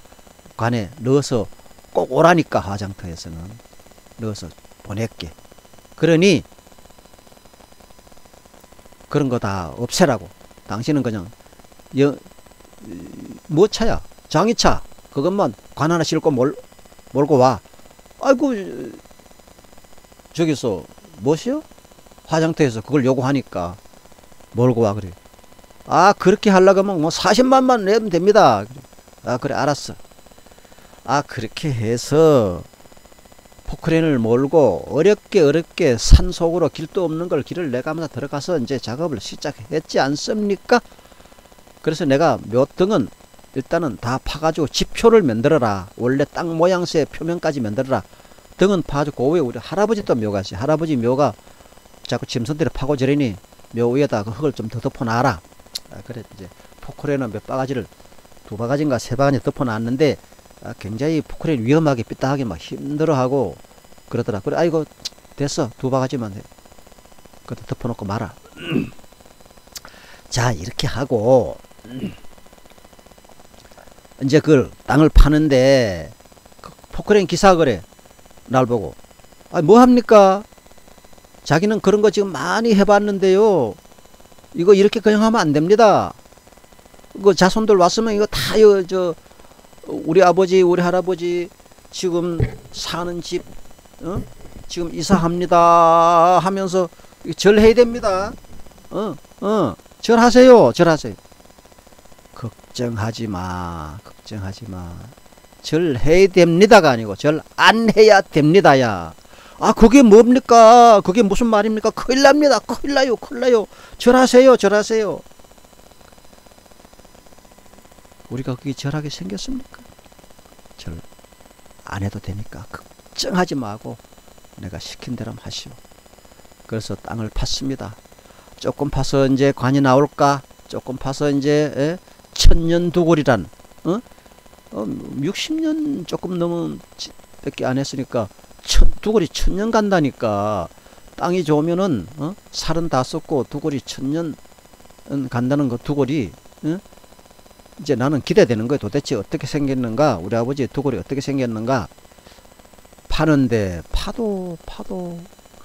관에 넣어서 꼭 오라니까, 화장터에서는 넣어서 보낼게. 그러니 그런 거 다 없애라고. 당신은 그냥 뭐 차야, 장의차 그것만 관 하나 싣고 몰고 와. 아이고, 저기서 뭐시요? 화장터에서 그걸 요구하니까 몰고 와 그래. 그렇게 하려고 하면 뭐 40만만 내면 됩니다. 그래 알았어. 그렇게 해서 포크레인을 몰고 어렵게 산속으로 길도 없는 걸 길을 내가면서 들어가서 이제 작업을 시작했지 않습니까? 그래서 내가 묘등은 일단은 다 파가지고 지표를 만들어라. 원래 땅 모양새 표면까지 만들어라. 등은 파가지고 그 위에 우리 할아버지 또 묘가 있어요. 할아버지 묘가 자꾸 짐승들이 파고 저러니 묘 위에다 그 흙을 좀 더 덮어놔라. 그래 이제 포크레인은 몇 바가지를, 2바가지인가 3바가지 덮어놨는데 굉장히 포크레인 위험하게 삐딱하게 막 힘들어하고 그러더라. 그래 아이고 됐어, 2바가지만 해. 그것도 덮어놓고 말아. 자, 이렇게 하고 이제 그 땅을 파는데 그 포크레인 기사가 그래 날 보고, 뭐 합니까? 자기는 그런 거 지금 많이 해봤는데요, 이거 이렇게 그냥 하면 안 됩니다. 그 자손들 왔으면 이거 다 우리 아버지 우리 할아버지 지금 사는 집 지금 이사합니다 하면서 절해야 됩니다. 절하세요. 걱정하지 마. 절해야 됩니다가 아니고 절 안 해야 됩니다야. 그게 뭡니까? 그게 무슨 말입니까? 큰일 납니다. 큰일 나요. 절하세요. 우리가 그게 절하게 생겼습니까? 절 안 해도 되니까 걱정하지 마고 내가 시킨 대로 하시오. 그래서 땅을 팠습니다. 조금 파서 이제 관이 나올까? 조금 파서 이제 천년 두골이란 60년 조금 넘은 밖에 안 했으니까 두골이 1000년 간다니까. 땅이 좋으면은 살은 다 썩고 두골이 1000년 간다는 거. 두골이 이제 나는 기대되는 거예요. 도대체 어떻게 생겼는가, 우리 아버지 두골이 어떻게 생겼는가. 파는데 파도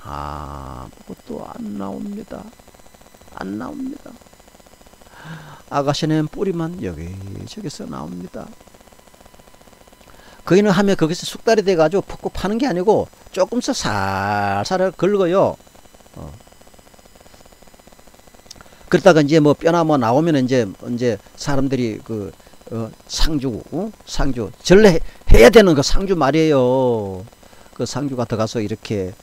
아무것도 안 나옵니다. 안 나옵니다. 아가씨는 뿌리만 여기저기서 나옵니다. 거기는 하면 거기서 숙달이 돼가지고 푹푹 파는 게 아니고 조금씩 살살 긁어요. 그러다가 이제 뭐 뼈나 뭐 나오면 이제 사람들이 그 상주 전래 해야 되는 그 상주 말이에요. 그 상주가 들어가서 이렇게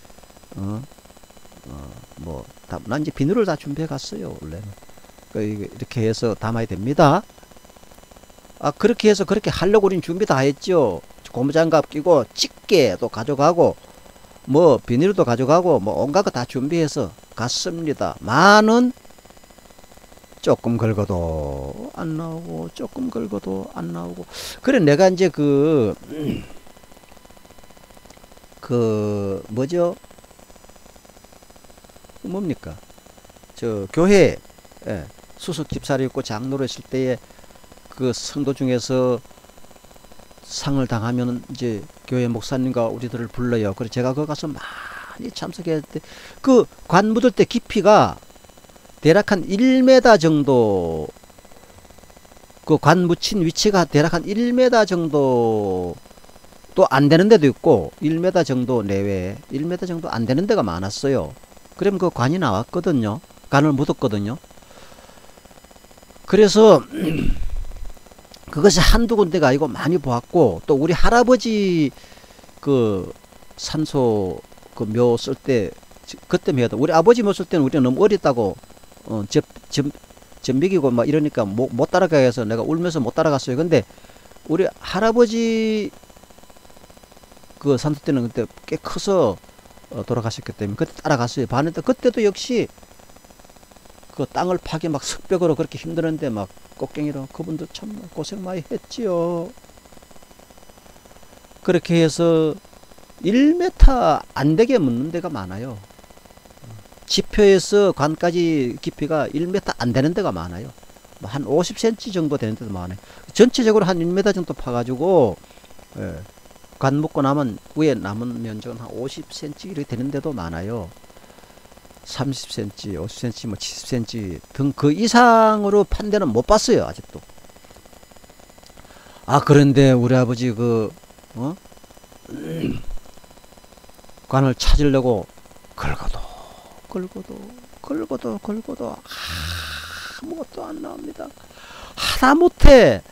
뭐 난 이제 비누를 다 준비해 갔어요. 원래는 이렇게 해서 담아야 됩니다. 그렇게 해서 그렇게 하려고 우린 준비 다 했죠. 고무장갑 끼고 집게도 가져가고 뭐 비닐도 가져가고 뭐 온갖 거 다 준비해서 갔습니다. 많은 조금 긁어도 안 나오고 조금 긁어도 안 나오고. 그래 내가 이제 그 뭐죠? 뭡니까? 저 교회 수석 집사를 있고 장로를 했을 때에 그 성도 중에서 상을 당하면 이제 교회 목사님과 우리들을 불러요. 그래서 제가 거기 가서 많이 참석했는데 그 관 묻을 때 깊이가 대략 한 1m 정도, 그 관 묻힌 위치가 대략 한 1m 정도 또 안 되는 데도 있고 1m 정도 내외, 1m 정도 안 되는 데가 많았어요. 그러면 그 관이 나왔거든요. 관을 묻었거든요. 그래서 그것이 한두 군데가 아니고 많이 보았고, 또 우리 할아버지 그 산소 그 묘 쓸 때 그때 묘다. 우리 아버지 묘 쓸 때는 우리가 너무 어렸다고 전비기고 막 이러니까 못 따라가게 해서 내가 울면서 못 따라갔어요. 근데 우리 할아버지 그 산소 때는 그때 꽤 커서 돌아가셨기 때문에 그때 따라갔어요. 봤는데 그때도 역시 그 땅을 파기 막 석벽으로 그렇게 힘들었는데 막 꽃갱이로 그분도 참 고생 많이 했지요. 그렇게 해서 1m 안 되게 묻는 데가 많아요. 지표에서 관까지 깊이가 1m 안 되는 데가 많아요. 한 50cm 정도 되는 데도 많아요. 전체적으로 한 1m 정도 파가지고 관 묻고 나면 위에 남은 면적은 한 50cm 이렇게 되는 데도 많아요. 30cm, 50cm, 뭐 70cm 등 그 이상으로 판 데는 못 봤어요. 아직도. 그런데 우리 아버지 관을 찾으려고 긁어도 아무것도 안 나옵니다. 하다못해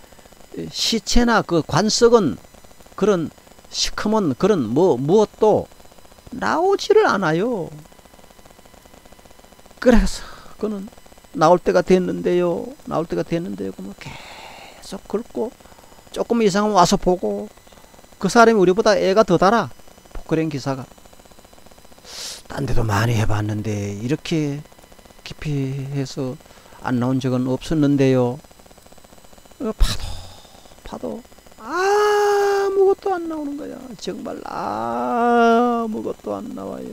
시체나 그 관석은 그런 시커먼 그런 무엇도 나오지를 않아요. 그래서 그는 나올 때가 됐는데요. 그러면 계속 긁고 조금 이상은 와서 보고. 그 사람이 우리보다 애가 더 달아. 포크레인 기사가. 딴 데도 많이 해봤는데 이렇게 깊이 해서 안 나온 적은 없었는데요. 파도 아무것도 안 나오는 거야. 정말 아무것도 안 나와요.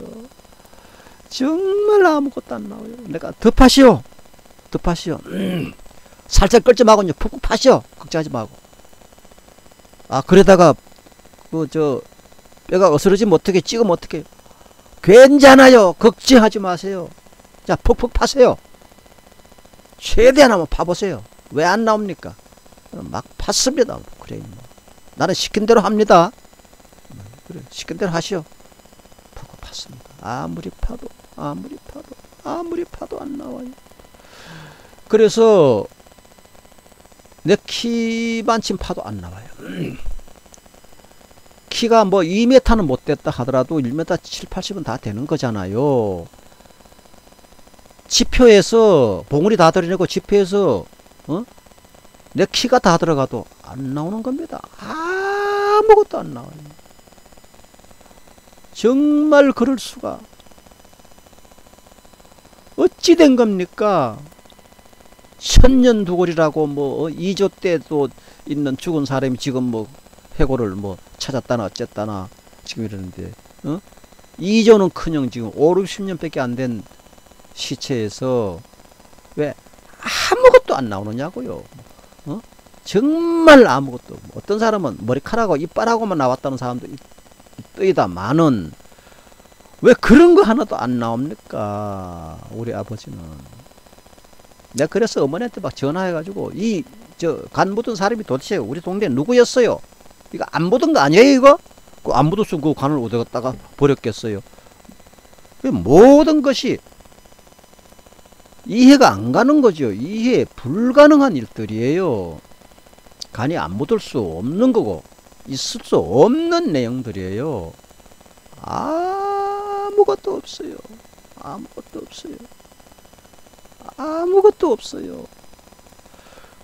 정말 아무것도 안 나와요. 내가 더 파시오. 살짝 끓지 말고 푹푹 파시오. 걱정하지 말고. 그러다가 뼈가 어스러지면 어떻게, 찍으면 어떻게. 괜찮아요. 걱정하지 마세요. 자, 푹푹 파세요. 최대한 한번 파보세요. 왜 안 나옵니까? 막 팠습니다. 그래, 나는 시킨 대로 합니다. 그래, 시킨 대로 하시오. 푹푹 팠습니다. 아무리 파도 안 나와요. 그래서 내 키만큼 파도 안 나와요. 키가 뭐 2m는 못 됐다 하더라도 1m 7, 80은 다 되는 거잖아요. 지표에서 봉우리 다 들어내고 지표에서 내 키가 다 들어가도 안 나오는 겁니다. 아무것도 안 나와요. 정말 그럴 수가. 어찌 된 겁니까? 천년두골이라고 뭐 2조 때도 있는 죽은 사람이 지금 뭐 해골을 뭐 찾았다나 어쨌다나 지금 이러는데 2조는커녕 지금 5, 60년밖에 안 된 시체에서 왜 아무것도 안 나오느냐고요. 정말 아무것도. 어떤 사람은 머리카락하고 이빨하고만 나왔다는 사람도 있다마는 왜 그런 거 하나도 안 나옵니까? 우리 아버지는. 내가 그래서 어머니한테 막 전화해가지고 간 묻은 사람이 도대체 우리 동네에 누구였어요? 이거 안 묻은 거 아니에요 이거? 안 묻었으면 그 간을 어디 갔다가 버렸겠어요? 모든 것이 이해가 안 가는 거죠. 이해 불가능한 일들이에요. 간이 안 묻을 수 없는 거고 있을 수 없는 내용들이에요. 아무것도 없어요. 아무것도 없어요. 아무것도 없어요.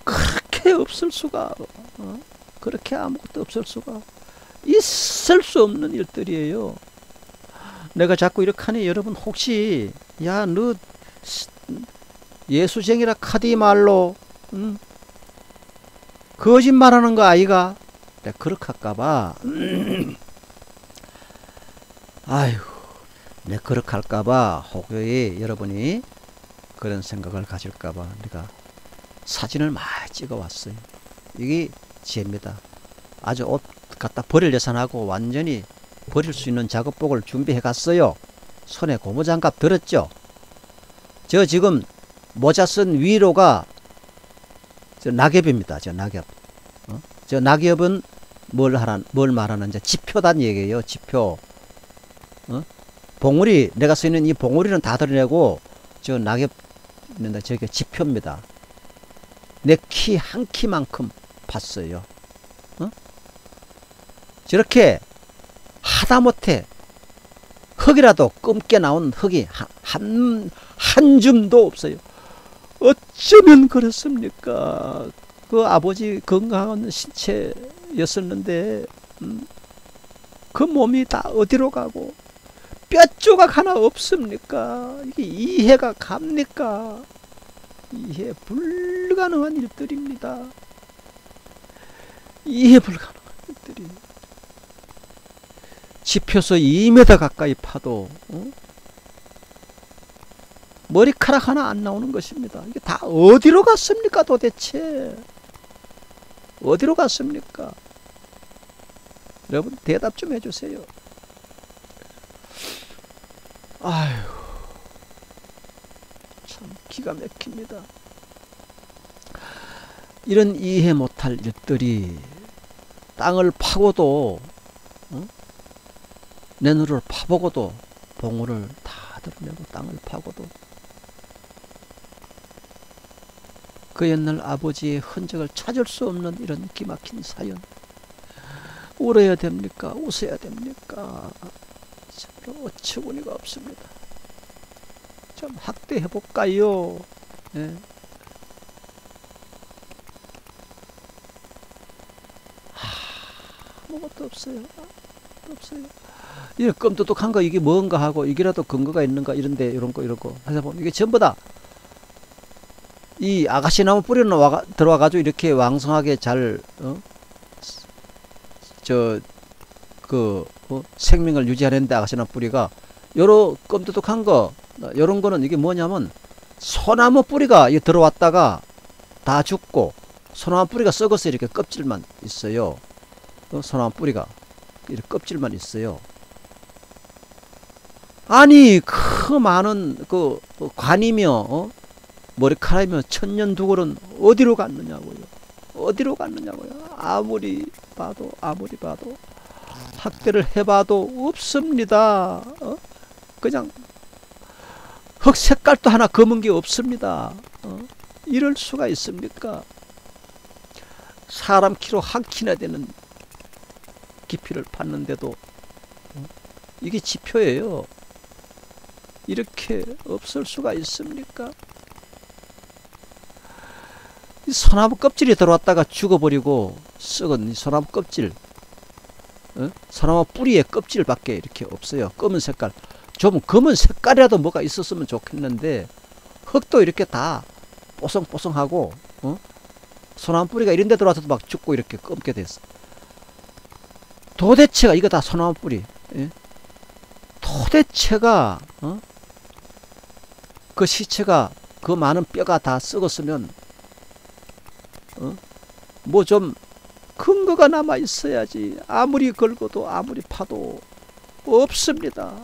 그렇게 없을 수가 그렇게 아무것도 없을 수가 있을 수 없는 일들이에요. 내가 자꾸 이렇게 하니 여러분 혹시 야 너 예수쟁이라 카디 말로 거짓말하는 거 아이가? 내가 그렇게 할까봐 아휴 내가 그렇게 할까봐 혹여 여러분이 그런 생각을 가질까봐 내가 사진을 많이 찍어 왔어요. 이게 지혜입니다. 아주 옷 갖다 버릴 예산하고 완전히 버릴 수 있는 작업복을 준비해 갔어요. 손에 고무장갑 들었죠. 저 지금 모자 쓴 위로가 저 낙엽입니다. 저 낙엽. 저 낙엽은 뭘 말하는지 지표단 얘기예요. 지표. 봉우리 내가 쓰는 이 봉우리는 다 드러내고 저 낙엽 있는데 저게 지표입니다. 내 키 한 키만큼 봤어요. 저렇게 하다못해 흙이라도 검게 나온 흙이 한 줌도 없어요. 어쩌면 그렇습니까? 그 아버지 건강한 신체였었는데 그 몸이 다 어디로 가고 뼈 조각 하나 없습니까? 이게 이해가 갑니까? 이해 불가능한 일들입니다. 이해 불가능한 일들이. 지표서 2m 가까이 파도 머리카락 하나 안 나오는 것입니다. 이게 다 어디로 갔습니까 도대체? 어디로 갔습니까? 여러분 대답 좀 해주세요. 아휴 참 기가 막힙니다. 이런 이해 못할 일들이 땅을 파고도 내 눈을 파보고도 봉우를 다 드러내고 땅을 파고도 그 옛날 아버지의 흔적을 찾을 수 없는 이런 기막힌 사연. 울어야 됩니까? 웃어야 됩니까? 참으로 어처구니가 없습니다. 좀 학대해 볼까요? 네. 아무것도 없어요. 아무것도 없어요. 이게 끔뚝뚝한 거 이게 뭔가 하고 이게라도 근거가 있는가 이런데 이런 거 하다 보면 이게 전부 다 이 아가씨나무 뿌리는 들어와가지고 이렇게 왕성하게 잘 생명을 유지하는데 아가씨나무 뿌리가 요런 끔뚝뚝한 거 요런 거는 이게 뭐냐면 소나무 뿌리가 들어왔다가 다 죽고 소나무 뿌리가 썩어서 이렇게 껍질만 있어요. 소나무 뿌리가 이렇게 껍질만 있어요. 아니 그 많은 그 관이며 머리카락이며 천년두골은 어디로 갔느냐고요. 어디로 갔느냐고요. 아무리 봐도 학대를 해봐도 없습니다. 그냥 흙 색깔도 하나 검은 게 없습니다. 이럴 수가 있습니까? 사람 키로 한 키나 되는 깊이를 팠는데도 이게 지표예요. 이렇게 없을 수가 있습니까? 이 소나무 껍질이 들어왔다가 죽어버리고 썩은 이 소나무 껍질, 소나무 뿌리의 껍질밖에 이렇게 없어요. 검은 색깔. 좀 검은 색깔이라도 뭐가 있었으면 좋겠는데 흙도 이렇게 다 뽀송뽀송하고 소나무 뿌리가 이런 데 들어와서도 막 죽고 이렇게 검게 됐어. 도대체가 이거 다 소나무 뿌리. 예? 도대체가 그 시체가 그 많은 뼈가 다 썩었으면 뭐 좀 근거가 남아 있어야지. 아무리 걸고도 아무리 파도 없습니다.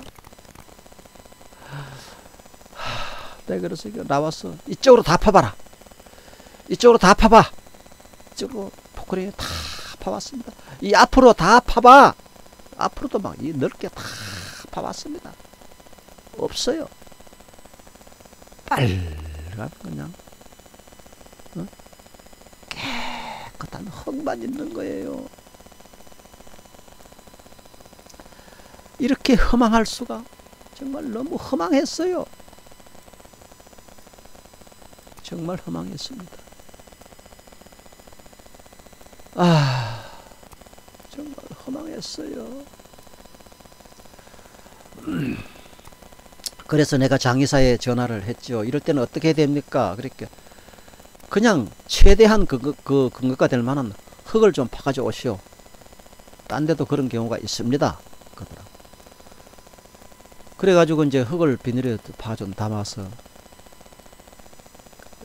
내가 그래서 이거 나와서 이쪽으로 다 파봐라. 이쪽으로 다 파봐. 이쪽으로 포크레인 다 파봤습니다. 이 앞으로 다 파봐. 앞으로도 막 이 넓게 다 파봤습니다. 없어요. 빨간 그냥 깨끗한 흙만 있는 거예요. 이렇게 허망할 수가. 정말 너무 허망했어요. 정말 허망했습니다. 정말 허망했어요. 그래서 내가 장의사에 전화를 했죠. 이럴 때는 어떻게 해야 됩니까? 그렇게 그냥 최대한 그 근거가 될 만한 흙을 좀 파가져 오시오. 딴 데도 그런 경우가 있습니다. 그러더라고. 그래가지고 이제 흙을 비닐에 파 좀 담아서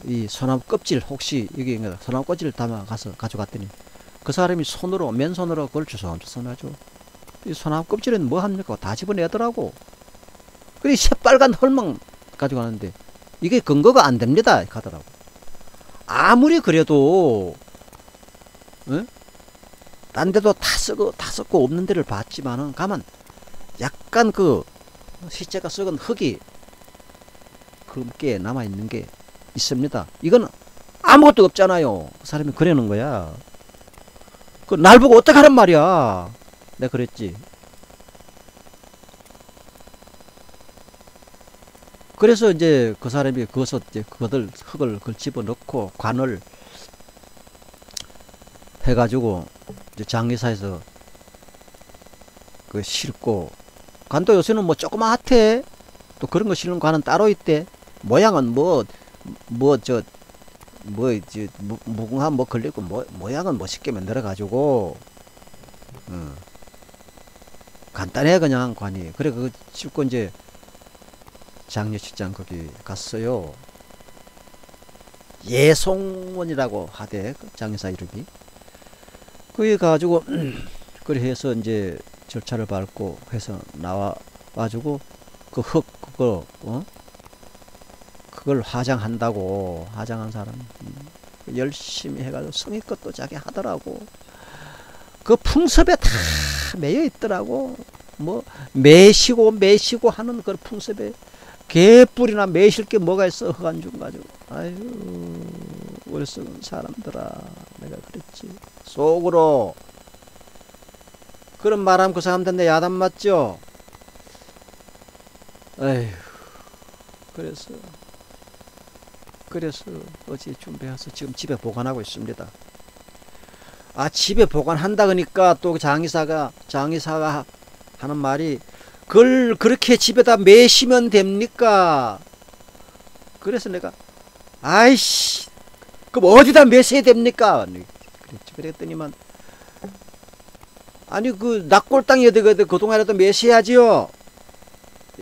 이 소나무 껍질, 혹시 여기 소나무 껍질을 담아 가서 가져갔더니 그 사람이 손으로, 맨손으로 그걸 주섬주섬하죠. 이 소나무 껍질은 뭐 합니까? 다 집어내더라고. 그리고 새빨간 헐망 가져가는데 이게 근거가 안 됩니다. 가더라고. 아무리 그래도 딴 데도 다 썩고 없는 데를 봤지만은 가만 약간 그 시체가 썩은 흙이 검게 남아있는 게 있습니다. 이건 아무것도 없잖아요. 그 사람이 그러는 거야. 그 날 보고 어떡하란 말이야. 내가 그랬지. 그래서 이제 그 사람이 거기서 이제 흙을 그걸 집어넣고 관을 해가지고 이제 장의사에서 그 싣고, 관도 요새는 뭐 조그맣대. 또 그런 거 실는 관은 따로 있대. 모양은 무궁한 뭐 걸리고 모양은 멋있게 만들어가지고 간단해 그냥 관이. 그래 그거 싣고 이제 장례식장 거기 갔어요. 예송원이라고 하대 그 장의사 이름이. 거기 가지고 그래 해서 이제 절차를 밟고 해서 나와 가지고 그 흙 그걸 화장한다고. 화장한 사람 열심히 해가지고 성의껏도 자기 하더라고. 그 풍습에 다 매여 있더라고. 뭐 매시고 하는 그 풍습에 개뿔이나 매실 게 뭐가 있어. 흑안중 가지고. 아유 우리 썩은 사람들아. 내가 그랬지. 속으로 그런 말하면 그 사람들한테 야단 맞죠. 에휴. 그래서 어제 준비해서 지금 집에 보관하고 있습니다. 집에 보관한다 그러니까 또 장의사가 하는 말이, 그걸 그렇게 집에다 매시면 됩니까? 그래서 내가 아이씨 그럼 어디다 매셔야 됩니까? 그랬더니만 아니 그 낙골땅이 어디 그 동안에도 매셔야지요.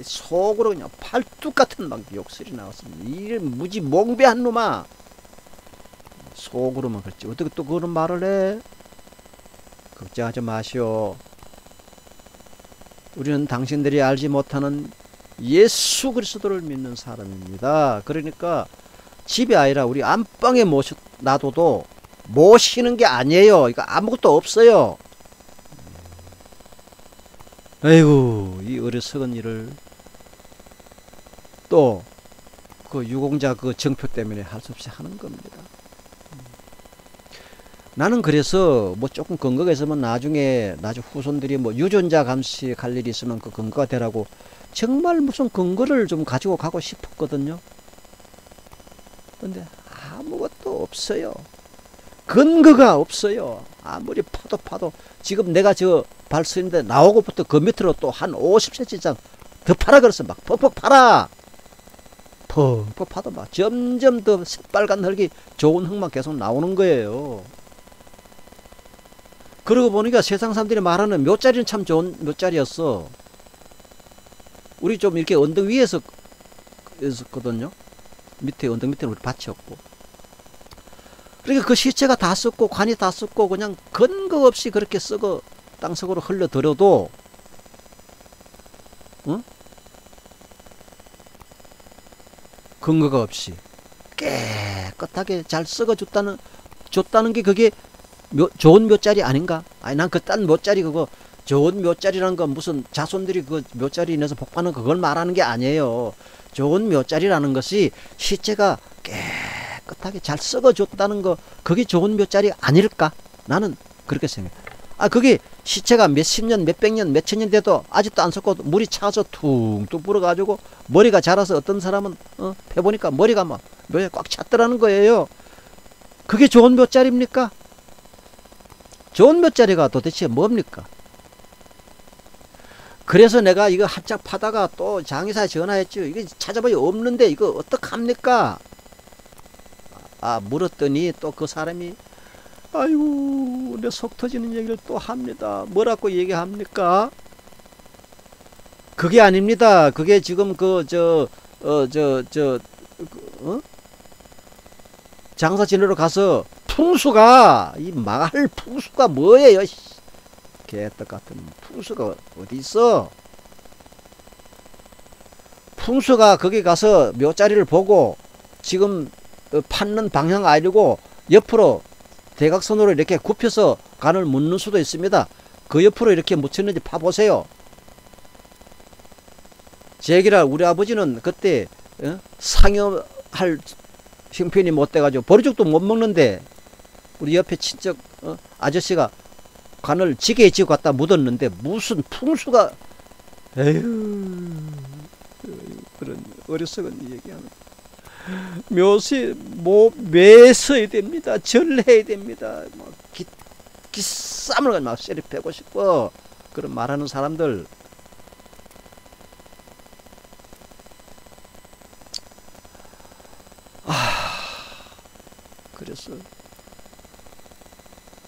속으로 그냥 팔뚝 같은 막 욕설이 나왔습니다. 이 무지 몽배한 놈아. 속으로만 그랬지. 어떻게 또 그런 말을 해? 걱정하지 마시오. 우리는 당신들이 알지 못하는 예수 그리스도를 믿는 사람입니다. 그러니까 집이 아니라 우리 안방에 놔둬도 모시는 게 아니에요. 이거 아무것도 없어요. 아이고 이 어리석은 일을 또 그 유공자 그 정표 때문에 할 수 없이 하는 겁니다. 나는 그래서 뭐 조금 근거가 있으면 나중에 후손들이 뭐 유전자 감식할 일이 있으면 그 근거가 되라고 정말 무슨 근거를 좀 가지고 가고 싶었거든요. 근데 아무것도 없어요. 근거가 없어요. 아무리 파도 지금 내가 저 발수인데 나오고부터 그 밑으로 또 한 50cm 이상 더 파라 그랬어. 막 퍽퍽 파라. 펑펑 파도 막 점점 더 새빨간 흙이 좋은 흙만 계속 나오는 거예요. 그러고 보니까 세상 사람들이 말하는 묘자리는 참 좋은 묘자리였어. 우리 좀 이렇게 언덕 위에서 있었거든요. 밑에 언덕 밑에는 우리 밭이었고. 그러니까 그 시체가 다 썩고 관이 다 썩고 그냥 근거 없이 그렇게 썩어 땅속으로 흘러들어도 근거가 없이 깨끗하게 잘 썩어줬다는 게 그게 좋은 묘자리 아닌가? 아니 난 그딴 묘자리 그거 좋은 묘자리라는 건 무슨 자손들이 그 묘자리 인해서 복받는 그걸 말하는 게 아니에요. 좋은 묘자리라는 것이 시체가 깨끗하게 잘 썩어줬다는 거 그게 좋은 묘자리 아닐까? 나는 그렇게 생각해. 그게 시체가 몇십 년, 몇백 년, 몇천 년 돼도 아직도 안 썩고 물이 차서 퉁퉁 불어가지고 머리가 자라서 어떤 사람은 해보니까 머리가 막 묘에 꽉 찼더라는 거예요. 그게 좋은 묘자리입니까? 좋은 묘자리가 도대체 뭡니까? 그래서 내가 이거 한참 파다가 또 장의사에 전화했죠. 이거 찾아봐야 없는데 이거 어떡합니까? 물었더니 또 그 사람이 아이고 내 속 터지는 얘기를 또 합니다. 뭐라고 얘기합니까? 그게 아닙니다. 그게 지금 장사 지내러 가서 풍수가 이 마을 풍수가 뭐예요? 개떡 같은 풍수가 어디 있어? 풍수가 거기 가서 묘자리를 보고 지금 판는 방향 알고 옆으로 대각선으로 이렇게 굽혀서 간을 묻는 수도 있습니다. 그 옆으로 이렇게 묻혔는지 파보세요. 제 얘기를 우리 아버지는 그때 상여할 형편이 못 돼가지고 보리죽도 못 먹는데 우리 옆에 친척 아저씨가 간을 지게에 지고 갖다 묻었는데 무슨 풍수가 에휴 그런 어리석은 얘기하는 묘시 매서야 됩니다. 절해야 됩니다. 뭐 기쌈을 막 세리 패고 싶어 그런 말하는 사람들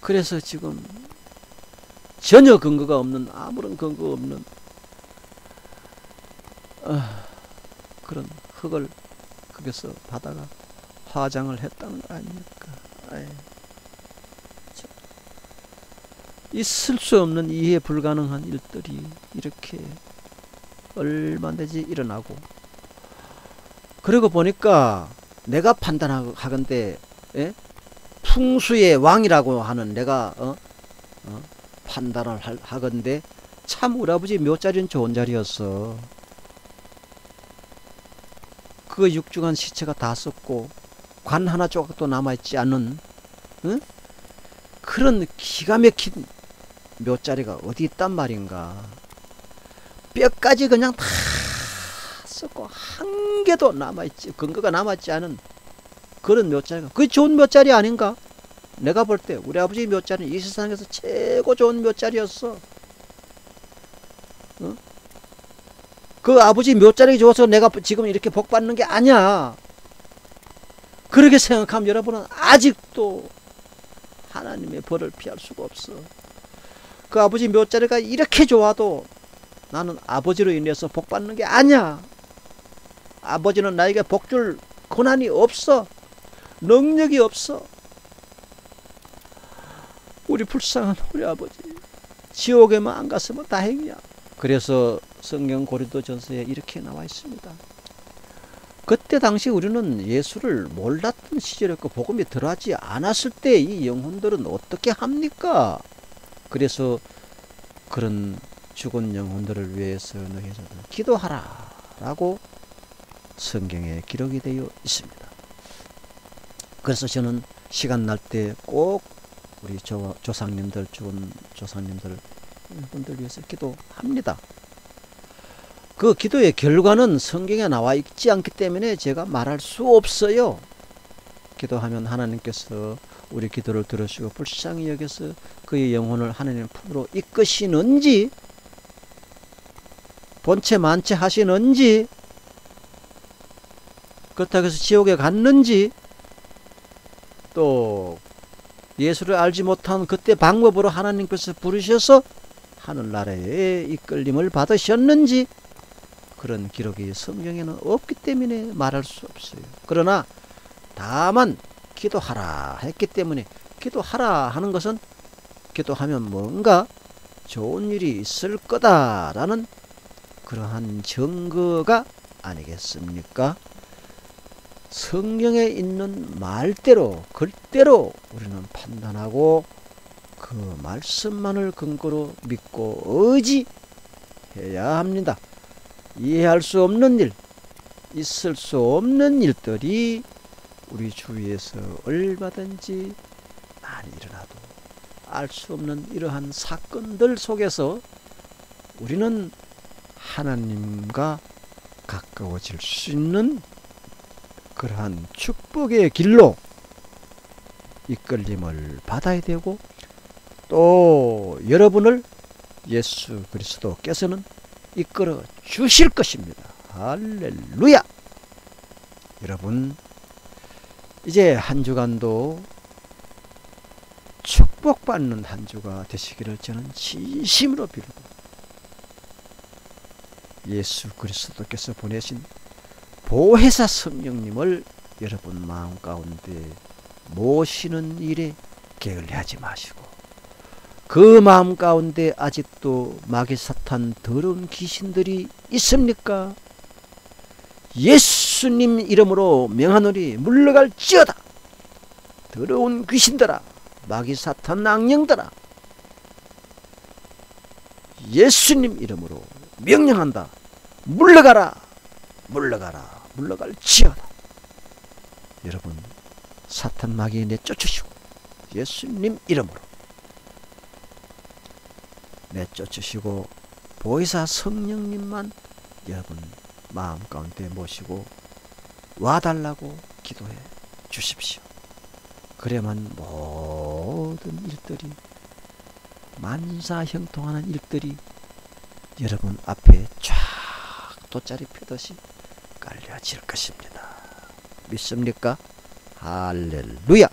그래서 지금 전혀 근거가 없는 아무런 근거 없는 그런 흙을 거기서 바다가 화장을 했다는 거 아닙니까? 있을 수 없는 이해 불가능한 일들이 이렇게 얼마 되지 일어나고 그러고 보니까 내가 판단하건대 풍수의 왕이라고 하는 내가 판단을 하건대 참 우리 아버지 묘자리는 좋은 자리였어. 그 육중한 시체가 다 썩고 관 하나 조각도 남아있지 않은 그런 기가 막힌 묘자리가 어디 있단 말인가. 뼈까지 그냥 다 썩고 한 개도 남아있지 근거가 남아있지 않은 그런 묘자리가 그게 좋은 묘자리 아닌가? 내가 볼 때 우리 아버지 묘자리는 이 세상에서 최고 좋은 묘자리였어. 그 아버지 묘자리 줘서 내가 지금 이렇게 복 받는 게 아니야. 그렇게 생각하면 여러분은 아직도 하나님의 벌을 피할 수가 없어. 그 아버지 묘자리가 이렇게 좋아도 나는 아버지로 인해서 복 받는 게 아니야. 아버지는 나에게 복 줄 권한이 없어. 능력이 없어. 우리 불쌍한 우리 아버지 지옥에만 안 갔으면 다행이야. 그래서 성경 고린도전서에 이렇게 나와 있습니다. 그때 당시 우리는 예수를 몰랐던 시절이었고 복음이 들어가지 않았을 때 이 영혼들은 어떻게 합니까? 그래서 그런 죽은 영혼들을 위해서 너희들 기도하라 라고 성경에 기록이 되어 있습니다. 그래서 저는 시간 날 때 꼭 우리 조상님들 죽은 조상님들 분들 위해서 기도합니다. 그 기도의 결과는 성경에 나와 있지 않기 때문에 제가 말할 수 없어요. 기도하면 하나님께서 우리 기도를 들으시고 불쌍히 여겨서 그의 영혼을 하나님 품으로 이끄시는지 본체 만체 하시는지 그렇다고 해서 지옥에 갔는지, 또 예수를 알지 못한 그때 방법으로 하나님께서 부르셔서 하늘나라에 이끌림을 받으셨는지, 그런 기록이 성경에는 없기 때문에 말할 수 없어요. 그러나 다만 기도하라 했기 때문에, 기도하라 하는 것은 기도하면 뭔가 좋은 일이 있을 거다라는 그러한 증거가 아니겠습니까? 성경에 있는 말대로 글대로 우리는 판단하고 그 말씀만을 근거로 믿고 의지해야 합니다. 이해할 수 없는 일, 있을 수 없는 일들이 우리 주위에서 얼마든지 많이 일어나도 알 수 없는 이러한 사건들 속에서 우리는 하나님과 가까워질 수 있는 그러한 축복의 길로 이끌림을 받아야 되고, 또 여러분을 예수 그리스도께서는 이끌어 주실 것입니다. 할렐루야! 여러분, 이제 한 주간도 축복받는 한 주가 되시기를 저는 진심으로 빌고, 예수 그리스도께서 보내신 보혜사 성령님을 여러분 마음 가운데 모시는 일에 게을리하지 마시고, 그 마음 가운데 아직도 마귀 사탄 더러운 귀신들이 있습니까? 예수님 이름으로 명하노니 물러갈지어다. 더러운 귀신들아, 마귀 사탄 악령들아, 예수님 이름으로 명령한다. 물러가라, 물러가라, 물러갈지어다. 여러분, 사탄 마귀 내쫓으시고 예수님 이름으로 내쫓으시고, 보혜사 성령님만 여러분 마음 가운데 모시고 와달라고 기도해 주십시오. 그래야만 모든 일들이, 만사형통하는 일들이 여러분 앞에 쫙 돗자리 펴듯이 깔려질 것입니다. 믿습니까? 할렐루야!